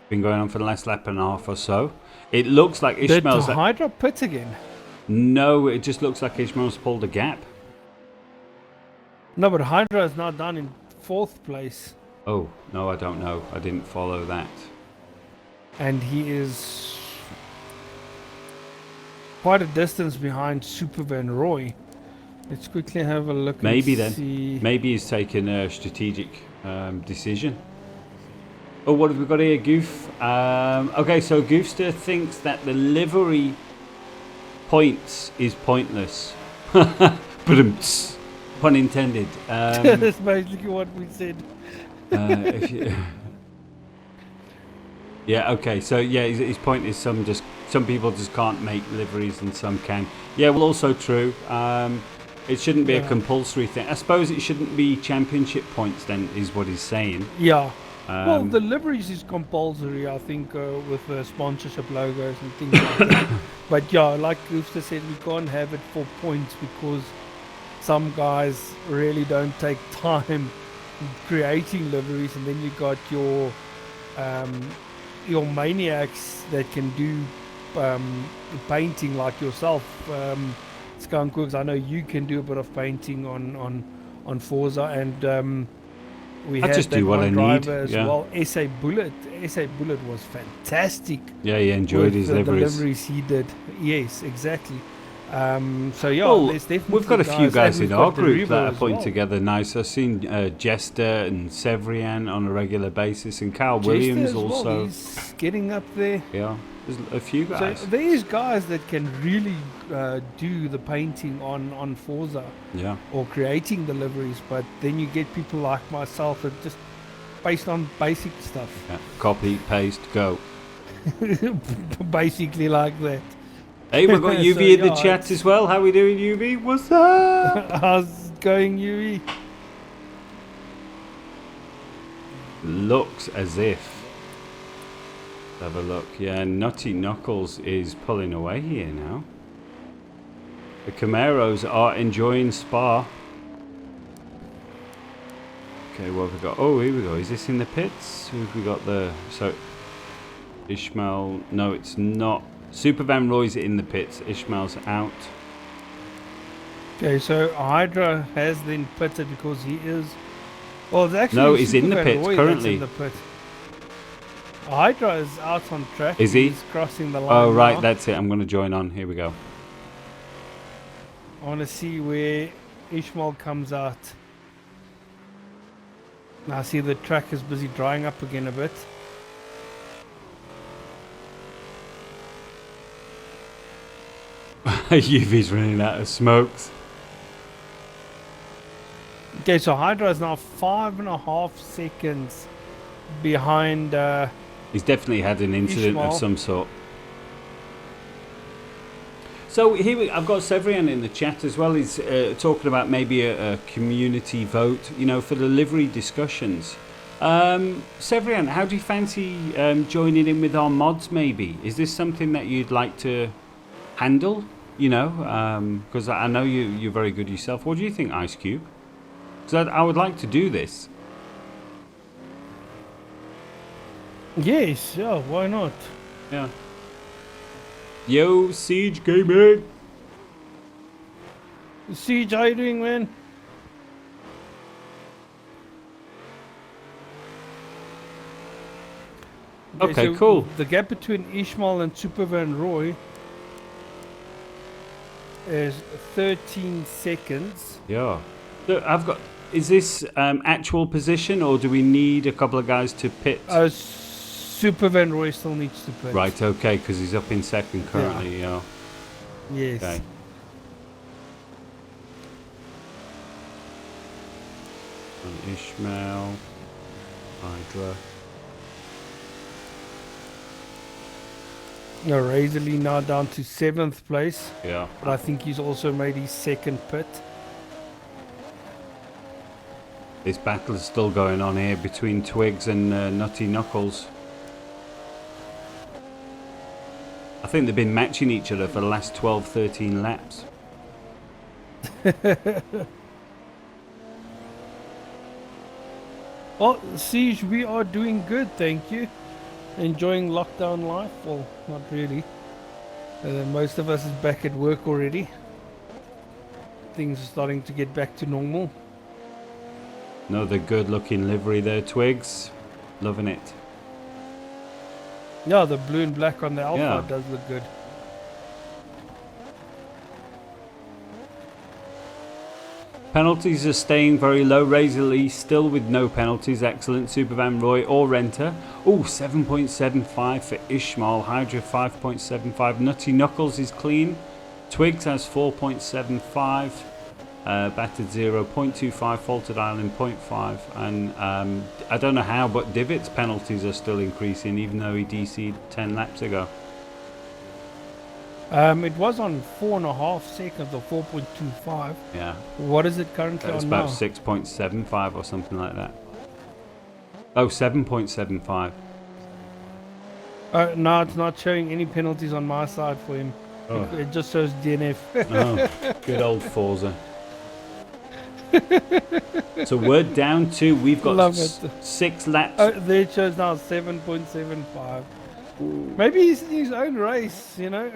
Been going on for the last lap and a half or so. It looks like Ishmael's... Did Hydra pit again? No, it just looks like Ishmael's pulled a gap. No, but Hydra is now down in 4th place. Oh, no, I don't know. I didn't follow that. And he is quite a distance behind Super Van Roy. Let's quickly have a look. Maybe and then. see. Maybe he's taken a strategic decision. Oh, what have we got here? Goof. Okay, so Goofster thinks that the livery points is pointless. But pun intended. That's basically what we said. Yeah, okay, so yeah, his point is some people just can't make liveries and some can. Yeah, well, also true. It shouldn't be a compulsory thing. I suppose it shouldn't be championship points then, is what he's saying. Yeah. Well, the liveries is compulsory, I think, with sponsorship logos and things like that. But yeah, like Rooster said, we can't have it for points because some guys really don't take time creating liveries, and then you got your maniacs that can do painting like yourself. Skunkworks, I know you can do a bit of painting on Forza, and we had just that do what one I driver need, as yeah. well. SA Bullet was fantastic. Yeah, he enjoyed with his the liveries. deliveries he did. Yes, exactly. So yeah, Well, there's definitely we've got a few guys and in we've our got group Derivo that are as putting well. together nice. I've seen Jester and Severian on a regular basis, and Carl Jester Williams as well, also. he's getting up there. Yeah, there's a few guys. So there's guys that can really do the painting on Forza Yeah. or creating the liveries, but then you get people like myself that just based on basic stuff. Yeah. Copy, paste, go. Basically like that. Hey, we've got So, UV in the yeah, chat it's- as well. How we doing, UV? What's up? How's it going, Yui? Looks as if. Let's have a look. Yeah, Nutty Knuckles is pulling away here now. The Camaros are enjoying Spa. Okay, what have we got? Oh, here we go. Is this in the pits? Who have we got there? So, Ishmael. No, it's not. Super Van Roy's in the pits. Ishmael's out. Okay, so Hydra has then pitted because he is. Well, it's actually No, he's Super in the Van pits Roy currently. That's in the pit. Hydra is out on track. Is he? He's crossing the line. Oh, right, now. that's it. I'm going to join on. Here we go. I want to see where Ishmael comes out. Now I see the track is busy drying up again a bit. UV's running out of smokes. Okay, so Hydra is now 5.5 seconds behind. He's definitely had an incident Ishmael. of some sort. So here I've got Severian in the chat as well. He's talking about maybe a community vote, you know, for the livery discussions. Severian, how do you fancy joining in with our mods maybe? Is this something that you'd like to handle, you know? Because I know you're very good yourself. What do you think, Ice Cube? Because I would like to do this. Yes, yeah, why not? Yeah. Yo, Siege Gaming. Siege, how you doing, man? Okay, so cool. The gap between Ishmael and Supervan Roy is 13 seconds. Yeah. So I've got. Is this actual position, or do we need a couple of guys to pit? Supervan Roy still needs to pit. Right. Okay, because he's up in second currently. Yeah. Yes. Okay. And Ishmael, Hydra. Now Razorly now down to 7th place, Yeah. but I think he's also made his second pit. This battle is still going on here between Twigs and Nutty Knuckles. I think they've been matching each other for the last 12, 13 laps. Well, Siege, we are doing good, thank you. Enjoying lockdown life? Well, not really. Most of us is back at work already. Things are starting to get back to normal. Another good looking livery there, Twigs. Loving it. Yeah, the blue and black on the Alpha Yeah. does look good. Penalties are staying very low. Razor Lee still with no penalties. Excellent. Supervan Roy or Renter. Oh, 7.75 for Ishmael. Hydra 5.75. Nutty Knuckles is clean. Twigs has 4.75. Battered 0, 0.25. Faulted Island 0.5. And I don't know how, but Divot's penalties are still increasing, even though he DC'd 10 laps ago. It was on 4.5 seconds or 4.25. Yeah. What is it currently That's on about now? 6.75 or something like that. Oh, 7.75. No, it's not showing any penalties on my side for him. Oh. It just shows DNF. Oh, good old Forza. So we're down to, we've got Love it. 6 laps. Oh, there it shows now 7.75. Maybe he's in his own race, you know.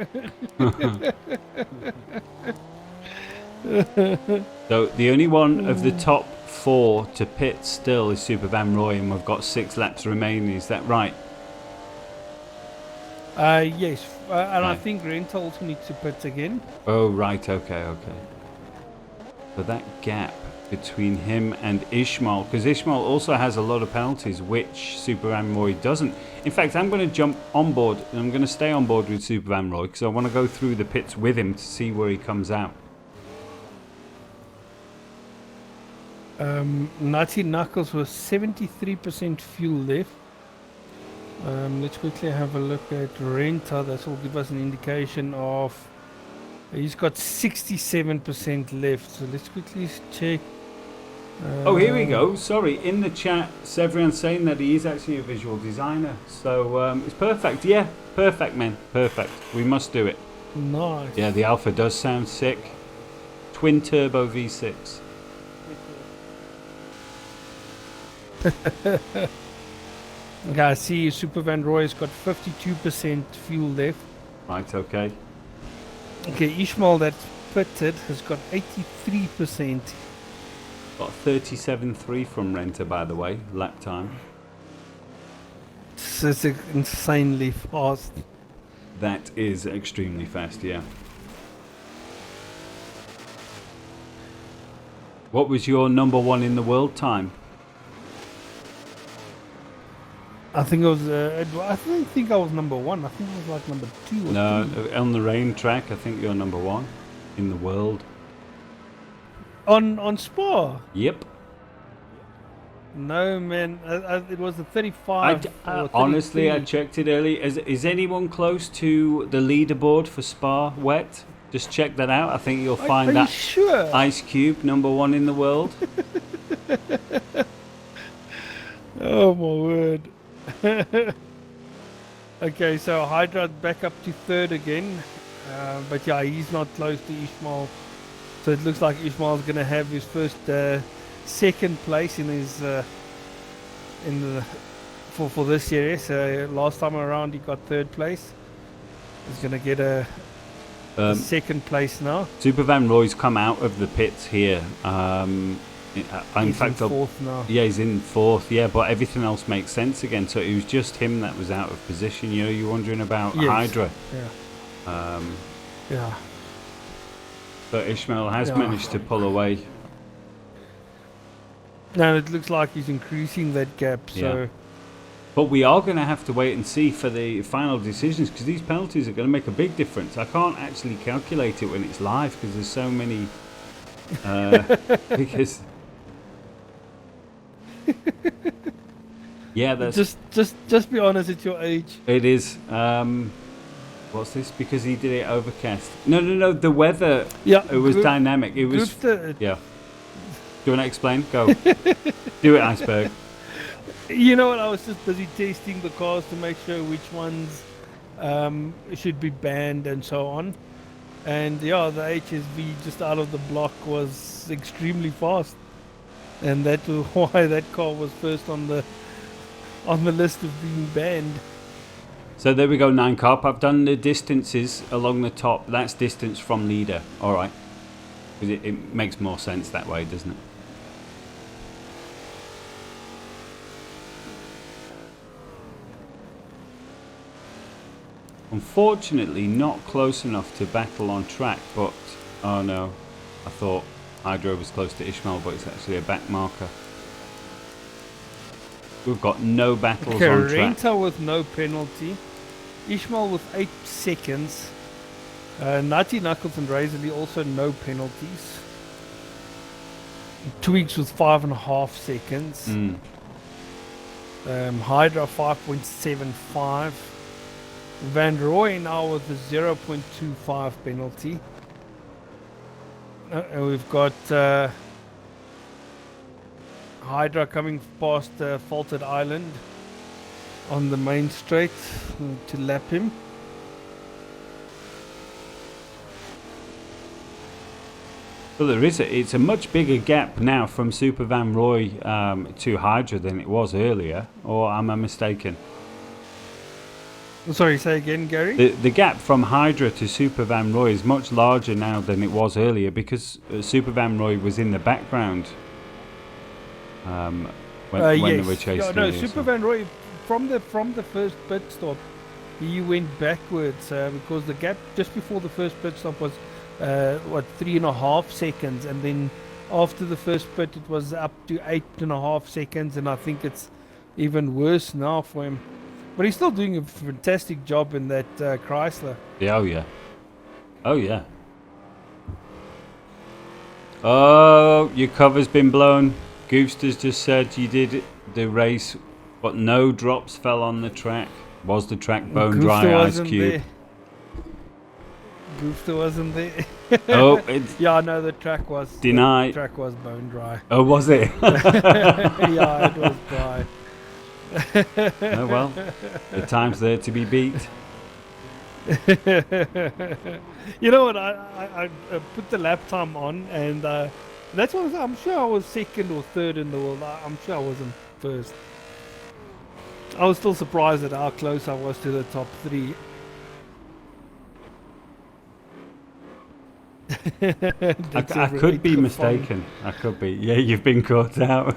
So the only one of the top 4 to pit still is Supervan Roy, and we've got 6 laps remaining. Is that right? Yes, and I Okay. think Rental also needs to pit again. Oh, right. Okay. So that gap between him and Ishmael, because Ishmael also has a lot of penalties, which Supervan Roy doesn't. In fact, I'm going to jump on board, and I'm going to stay on board with Supervan Roy, because I want to go through the pits with him to see where he comes out. Nutty Knuckles was 73% fuel left. Let's quickly have a look at Renta. That will give us an indication of. He's got 67% left. So let's quickly check. Oh, here we go. Sorry, in the chat, Severian's saying that he is actually a visual designer. So it's perfect. Yeah, perfect, man. Perfect. We must do it. Nice. Yeah, the Alpha does sound sick. Twin turbo V6. Okay, I see Supervan Roy's got 52% fuel left. Right, okay. Okay, Ishmael that pitted has got 83%. Got 37.3 from Renter, by the way, lap time. it's insanely fast. That is extremely fast, yeah. What was your number one in the world time? I think it was. I don't think I was number one. I think I was like number 2 or No, 3. on the rain track, I think you're number one in the world. On Spa. Yep. No man, it was a 35. Honestly, I 33. checked it early. Is anyone close to the leaderboard for Spa wet? Just check that out. I think you'll find Are that you sure? Ice Cube number one in the world. Oh my word. Okay, so Hydra back up to 3rd again. But yeah, he's not close to Ishmael. So it looks like Ishmael's going to have his first 2nd place in his for this series. Last time around he got 3rd place. He's going to get a 2nd place now. Super Van Roy's come out of the pits here. He's in 4th now. Yeah, he's in 4th. Yeah, but everything else makes sense again. So it was just him that was out of position. You know, you're wondering about Hydra. Yeah. Yeah. But Ishmael has managed to pull away. Now it looks like he's increasing that gap. So. Yeah. But we are going to have to wait and see for the final decisions, because these penalties are going to make a big difference. I can't actually calculate it when it's live because there's so many. Because. Yeah, that's just be honest. It's your age. It is. What's this? Because he did it overcast. No. The weather. Yeah. It was dynamic. It was. Yeah. Do you want to explain? Go. Do it, Iceberg. You know what? I was just busy testing the cars to make sure which ones should be banned and so on. And yeah, the HSV just out of the block was extremely fast, and that was why that car was first on the list of being banned. So there we go, 9 Carp. I've done the distances along the top. That's distance from leader. All right, because it makes more sense that way, doesn't it? Unfortunately, not close enough to battle on track, but oh no, I thought Hydra was close to Ishmael, but it's actually a back marker. We've got no battles on track. Renta with no penalty, Ishmael with 8 seconds, Nutty Knuckles and Razorly also no penalties, Twigs with 5.5 seconds, Hydra 5.75. Van Roy now with a 0.25 penalty. And we've got Hydra coming past Faulted Island on the main straight to lap him. Well, it's a much bigger gap now from Super Van Roy to Hydra than it was earlier, or am I mistaken? Sorry, say again, Gary? The gap from Hydra to Super Van Roy is much larger now than it was earlier, because Super Van Roy was in the background when they were chasing. No, Super Van Roy from the first pit stop, he went backwards because the gap just before the first pit stop was 3.5 seconds, and then after the first pit it was up to 8.5 seconds, and I think it's even worse now for him. But he's still doing a fantastic job in that Chrysler. Yeah, oh yeah. Oh, your cover's been blown. Goofster's just said you did the race, but no drops fell on the track. Was the track bone dry, Ice Cube? Goofster wasn't there. Oh, yeah, no, the track was denied. The track was bone dry. Oh, was it? Yeah, it was dry. Oh well, the time's there to be beat. You know what? I put the lap time on, and that's what I'm sure I was 2nd or 3rd in the world. I'm sure I wasn't 1st. I was still surprised at how close I was to the top 3. I could be mistaken. I could be. Yeah, you've been caught out.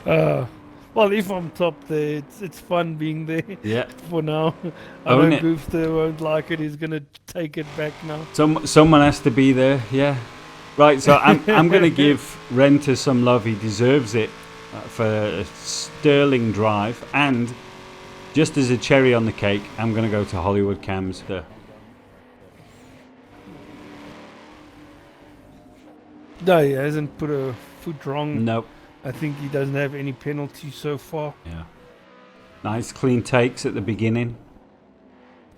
Uh, well, if I'm top there, it's fun being there Yeah. for now. I Own know it. Goofster won't like it. He's gonna take it back now. Someone has to be there. Yeah. Right. So I'm going to give Renter some love. He deserves it for a sterling drive. And just as a cherry on the cake, I'm going to go to Hollywood Cams. No, he hasn't put a foot wrong. Nope. I think he doesn't have any penalties so far. Yeah. Nice clean takes at the beginning.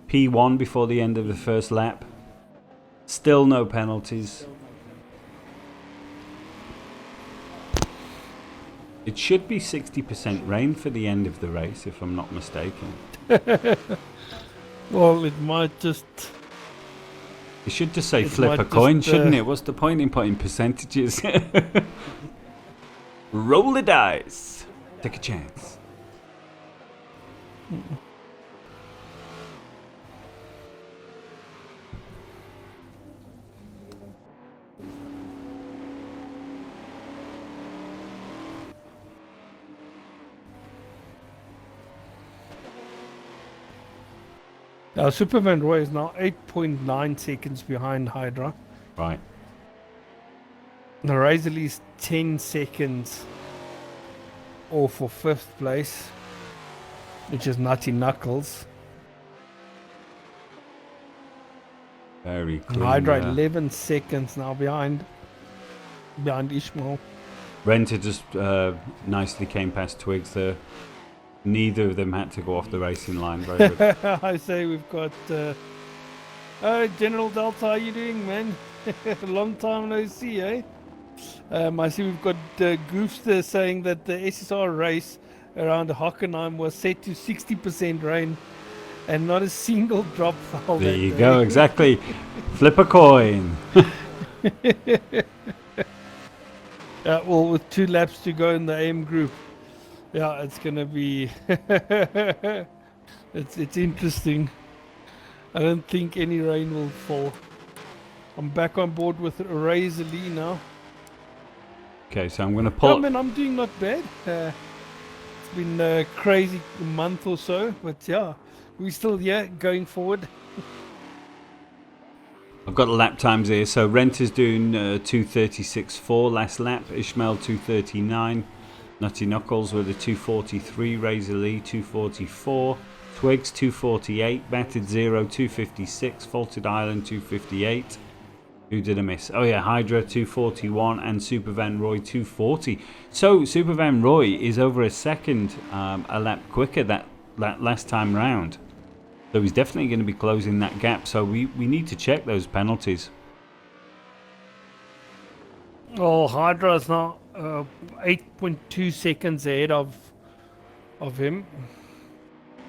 P1 before the end of the first lap. Still no penalties. It should be 60% rain for the end of the race, if I'm not mistaken. Well, it might just... It should just say It flip a might coin, just, shouldn't it? What's the point in putting percentages? Roll the dice. Take a chance. Now, Superman Roy is now 8.9 seconds behind Hydra. Right. The Razor is 10 seconds off for 5th place, which is Nutty Knuckles. Very And clean. Hydra there. 11 seconds now behind Ishmael. Renter just nicely came past Twigs there. Neither of them had to go off the racing line. Very good. I say we've got General Delta, how you doing, man? Long time no see, eh? I see we've got Goofster saying that the SSR race around Hockenheim was set to 60% rain and not a single drop fell. There that you day. go, exactly. Flip a coin. Well, with 2 laps to go in the AM group. Yeah, it's gonna be it's interesting. I don't think any rain will fall. I'm back on board with Razor Lee now. Okay, so I'm going to Yeah, pull. man, I'm doing not bad. It's been a crazy month or so, but yeah, we're still here going forward. I've got the lap times here. So Renter's doing 2:36.4 last lap. Ishmael 2:39. Nutty Knuckles with a 2:43. Razor Lee 2:44. Twigs 2:48. Battered Zero 2:56. Faulted Island 2:58. Who did I miss? Oh yeah, Hydra 2:41 and Super Van Roy 2:40. So Super Van Roy is over a second a lap quicker that last time round. So he's definitely going to be closing that gap. So we need to check those penalties. Oh, Hydra is now 8.2 seconds ahead of him.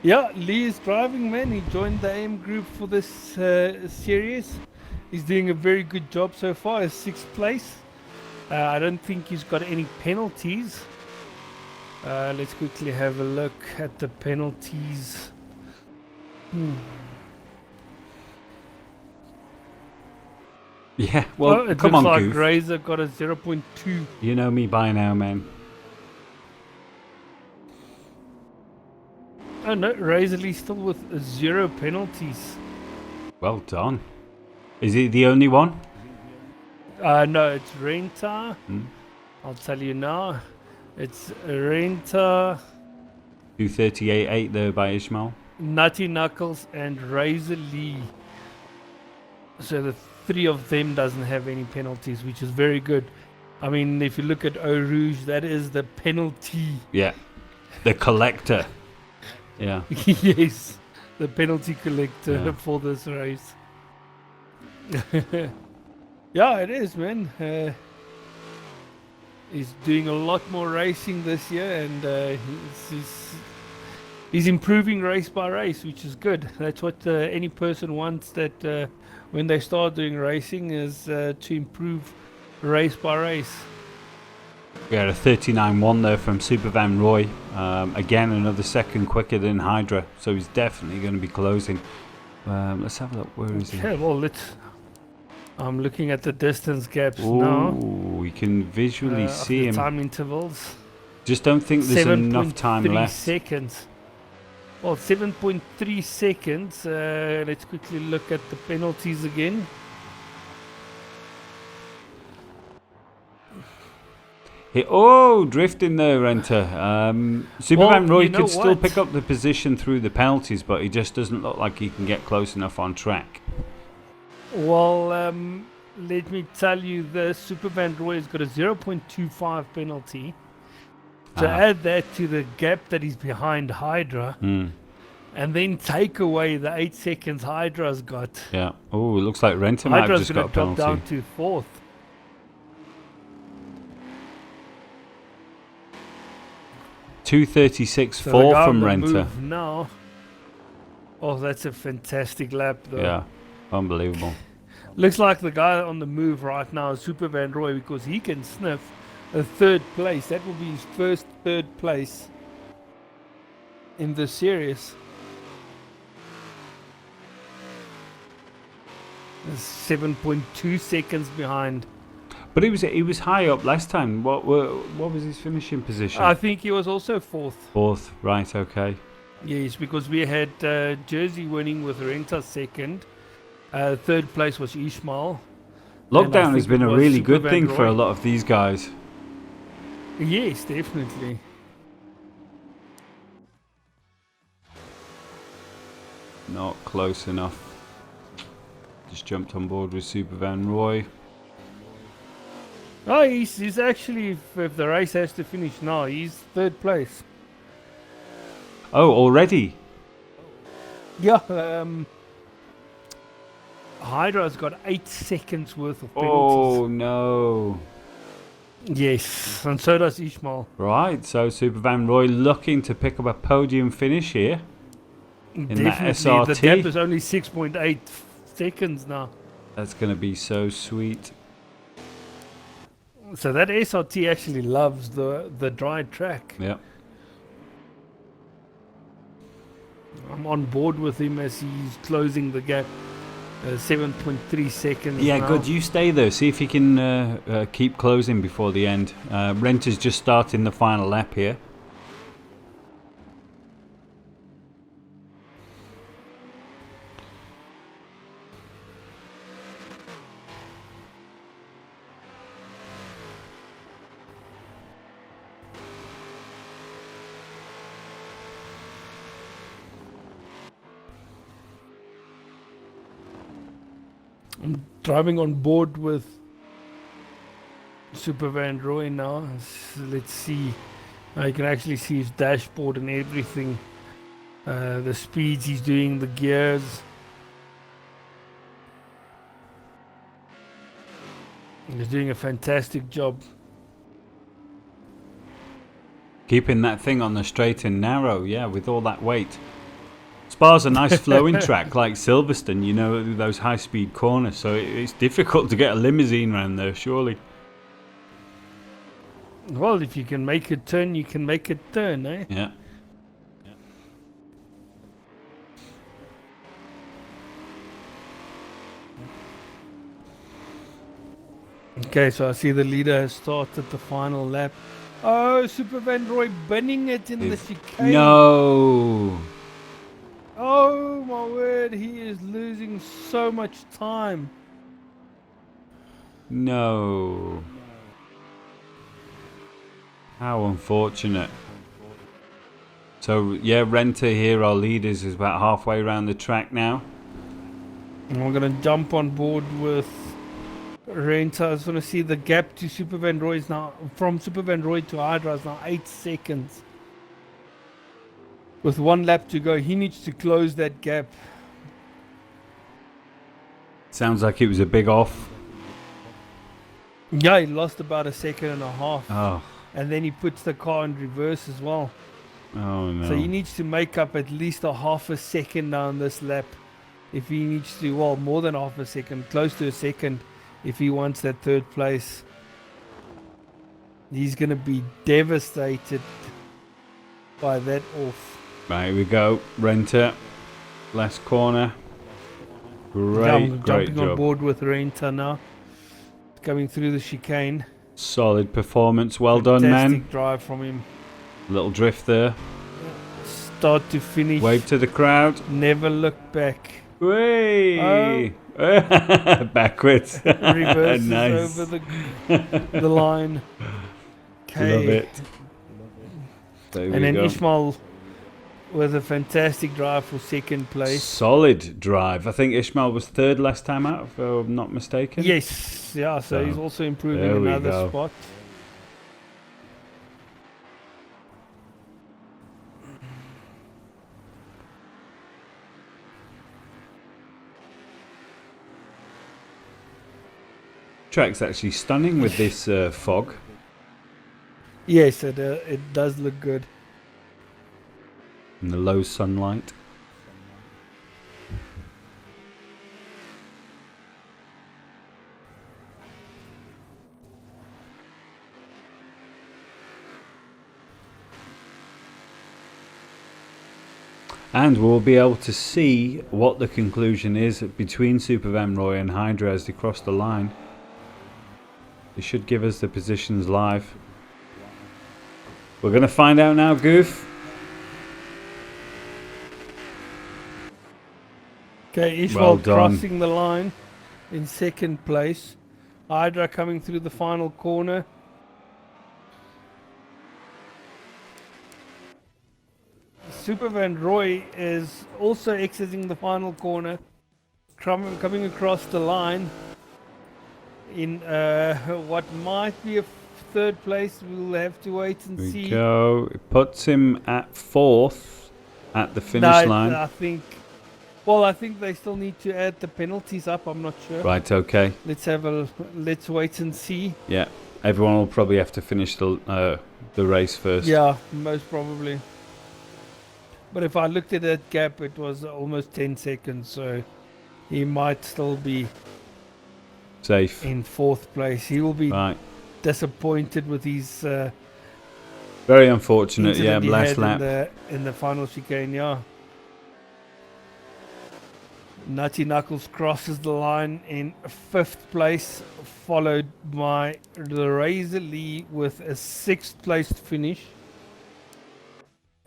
Yeah, Lee is driving, man. He joined the AM group for this series. He's doing a very good job so far. He's 6th place. I don't think he's got any penalties. Let's quickly have a look at the penalties. Yeah, well, it come looks on, like Goof. Razor got a 0.2. You know me by now, man. Oh no, Razor Lee still with 0 penalties. Well done. Is he the only one? No, it's Renta. Hmm. I'll tell you now. It's Renta, 2:38.8 there by Ishmael. Nutty Knuckles, and Razor Lee. So the 3 of them doesn't have any penalties, which is very good. I mean, if you look at Eau Rouge, that is the penalty. Yeah, the collector. Yeah. Yes, the penalty collector Yeah. for this race. Yeah, it is, man. He's doing a lot more racing this year, and he's improving race by race, which is good. That's what any person wants, that when they start doing racing, is to improve race by race. We had a 39.1 there from Super Van Roy. Again, another second quicker than Hydra, so he's definitely going to be closing. Let's have a look. Where is he? Okay, well, I'm looking at the distance gaps now. Ooh, we can visually Of see the him. time intervals. Just don't think there's enough time 7.3 left. seconds. Well, 7.3 seconds. Let's quickly look at the penalties again. Drifting there, Renter. Superman Roy could still pick up the position through the penalties, but he just doesn't look like he can get close enough on track. Well, let me tell you this. Superman Roy has got a 0.25 penalty. So add that to the gap that is behind Hydra. And then take away the 8 seconds Hydra's got. Yeah. Oh, it looks like Renter might have just got a penalty. Drop down to 4th. .236.4 from Renter. Now. Oh, that's a fantastic lap, though. Yeah, unbelievable. Looks like the guy on the move right now is Super Van Roy, because he can sniff a 3rd place. That will be his first 3rd place in the series. 7.2 seconds behind. But he was high up last time. What was his finishing position? I think he was also 4th. 4th, right? Okay. Yes, because we had Jersey winning with Renta 2nd. 3rd place was Ishmael. Lockdown has been a really good thing for a lot of these guys. Yes, definitely. Not close enough. Just jumped on board with Super Van Roy. Oh, he's actually, if the race has to finish now, he's 3rd place. Oh, already? Yeah, Hydra's got 8 seconds worth of penalties. Oh, no. Yes, and so does Ishmael. Right, so Super Van Roy looking to pick up a podium finish here. Definitely, that SRT. the gap is only 6.8 seconds now. That's going to be so sweet. So that SRT actually loves the dry track. Yeah. I'm on board with him as he's closing the gap. 7.3 seconds. Yeah, now. good. You stay there. See if you can keep closing before the end. Renter's just starting the final lap here. I'm driving on board with Super Van Roy now. Let's see. You can actually see his dashboard and everything. The speeds he's doing, the gears. He's doing a fantastic job. Keeping that thing on the straight and narrow, yeah, with all that weight. Spa's a nice flowing track like Silverstone, you know, those high-speed corners, so it's difficult to get a limousine around there, surely. Well, if you can make it turn, you can make it turn, eh? Yeah. Okay, so I see the leader has started the final lap. Oh, Super Van Roy binning it in the chicane. No! Oh my word, he is losing so much time. No. How unfortunate. So, yeah, Renter here, our leaders, is about halfway around the track now. And we're going to jump on board with Renta. I just want to see the gap to Super Van Roy is now, from Super Van Roy to Hydra is now 8 seconds. With 1 lap to go, he needs to close that gap. Sounds like it was a big off. Yeah, he lost about 1.5 seconds. Oh. And then he puts the car in reverse as well. Oh no. So he needs to make up at least 0.5 seconds down this lap. If he needs to, well, more than 0.5 second, close to 1 second, if he wants that 3rd place. He's going to be devastated by that off. Right, here we go. Renter. Last corner. Great, great Jumping job. on board with Renta now. Coming through the chicane. Solid performance. Well done, man. Fantastic drive from him. Little drift there. Start to finish. Wave to the crowd. Never look back. Way. Backwards. Reverses Nice. over the line. Okay. Love it. There And we then go. Ishmael with a fantastic drive for second place. Solid drive. I think Ishmael was third last time out, if I'm not mistaken. Yes, yeah, so he's also improving there we another go. spot. Track's actually stunning with this fog. Yes, it does look good. And the low sunlight. And we'll be able to see what the conclusion is between Super Van Roy and Hydra as they cross the line. It should give us the positions live. We're going to find out now, Goof. Okay, Ishmael Well done. crossing the line in second place. Hydra coming through the final corner. Super Van Roy is also exiting the final corner, coming across the line in what might be a third place. We'll have to wait and There see. we go. It puts him at fourth at the finish line. I think. Well, I think they still need to add the penalties up. I'm not sure. Right, okay. Let's wait and see. Yeah, everyone will probably have to finish the race first. Yeah, most probably. But if I looked at that gap, it was almost 10 seconds, so he might still be Safe. in fourth place. He will be Right. disappointed with his Very unfortunate, incident he last had lap. in the final chicane. Yeah. Nutty Knuckles crosses the line in fifth place, followed by the Razor Lee with a sixth place finish.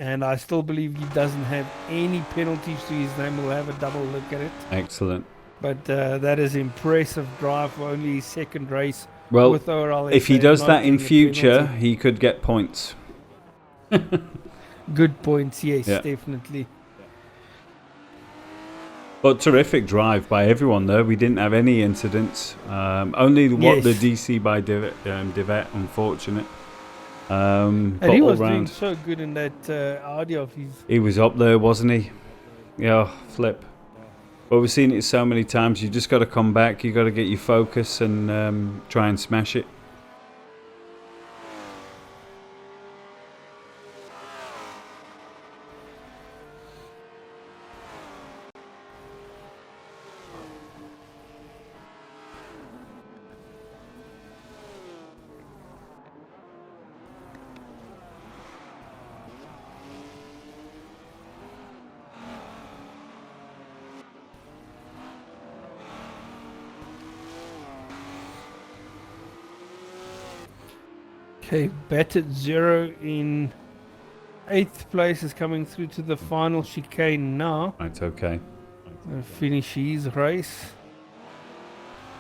And I still believe he doesn't have any penalties to his name. We'll have a double look at it. Excellent. But that is impressive drive for only his second race Well, with ORLSA. if he does not that in getting a future, penalty. he could get points. Good points, yes, Yeah. definitely. But terrific drive by everyone there. We didn't have any incidents. Only what the Yes. DC by Divet, unfortunate. But And he all was doing round, so good in that Audi of his. he was up there, wasn't he? Yeah, flip. But we've seen it so many times. You just got to come back. You got to get your focus and try and smash it. Okay, Battered Zero in 8th place is coming through to the final chicane now. Right, okay. Finish his race.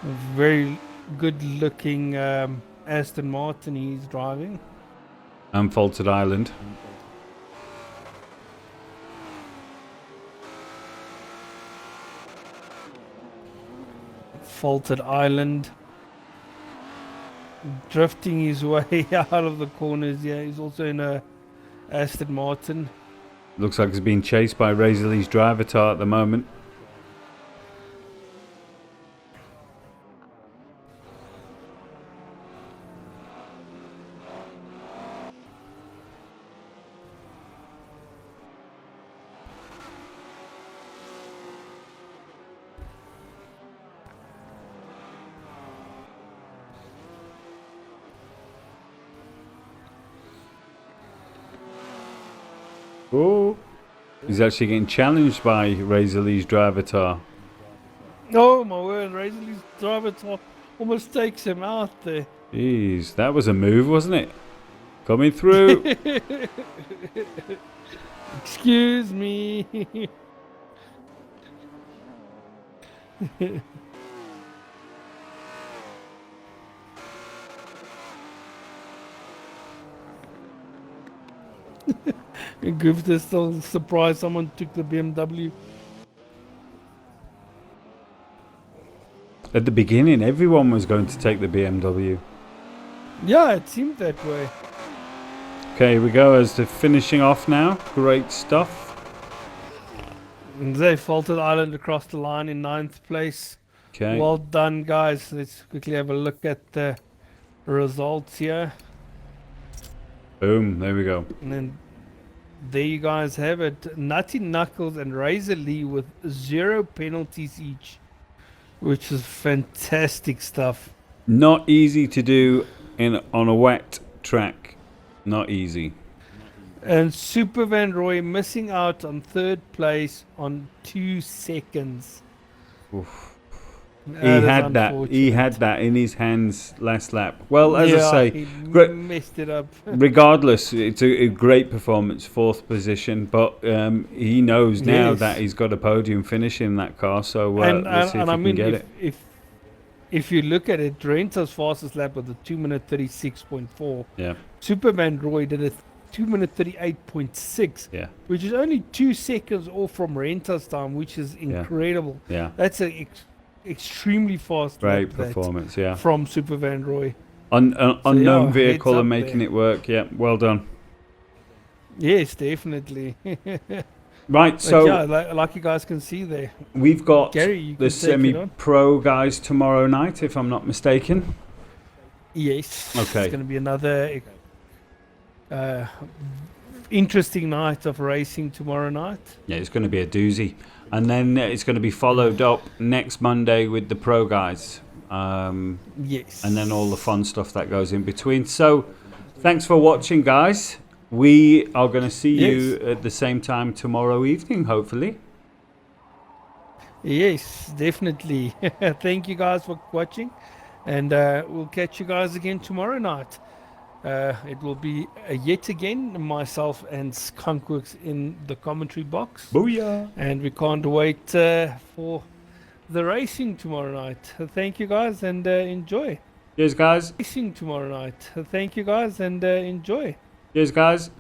A very good looking Aston Martin he's driving. Unfaulted Island. Faulted Island. Drifting his way out of the corners. Yeah, he's also in a Aston Martin. Looks like he's being chased by Razor Lee's driver tar at the moment. Oh, he's actually getting challenged by Razor Lee's driver tar. Oh my word, Razor Lee's driver top almost takes him out there. Jeez, that was a move, wasn't it? Coming through. Excuse me. Goof is still surprised someone took the BMW. At the beginning, everyone was going to take the BMW. Yeah, it seemed that way. Okay, here we go as to finishing off now. Great stuff. And they faulted Island across the line in 9th place. Okay. Well done, guys. Let's quickly have a look at the results here. Boom. There we go. And then there you guys have it. Nutty Knuckles and Razor Lee with 0 penalties each, which is fantastic stuff. Not easy to do on a wet track. Not easy. And Super Van Roy missing out on 3rd place on 2 seconds. Oof. That is He had that in his hands last lap. Well, as I say, he great. messed it up. Regardless, it's a great performance, 4th position. But he knows now Yes. that he's got a podium finish in that car. So let's see if he I can mean, get it. if you look at it, Rento's fastest lap was a 2-minute 36.4. Yeah, Super Van Roy did a 2-minute 38.6, yeah, which is only 2 seconds off from Rento's time, which is incredible. yeah. That's an extremely fast Great lap that performance. Yeah, from Super Van Roy. unknown heads vehicle up and making there. it work. Yeah, well done. Yes, definitely. Right, But so yeah, like you guys can see there. we've got Gary, you the can take it on. semi-pro guys tomorrow night, if I'm not mistaken. Yes. Okay. It's going to be another interesting night of racing tomorrow night. Yeah, it's going to be a doozy. And then it's going to be followed up next Monday with the pro guys. Yes. And then all the fun stuff that goes in between. So, thanks for watching, guys. We are going to see you at the same time tomorrow evening, hopefully. Yes, definitely. Thank you guys for watching. And we'll catch you guys again tomorrow night. It will be yet again myself and Skunkworks in the commentary box. Booyah! And we can't wait for the racing tomorrow night. Thank you guys and enjoy. Cheers, guys. Racing tomorrow night. Thank you guys and enjoy. Cheers, guys.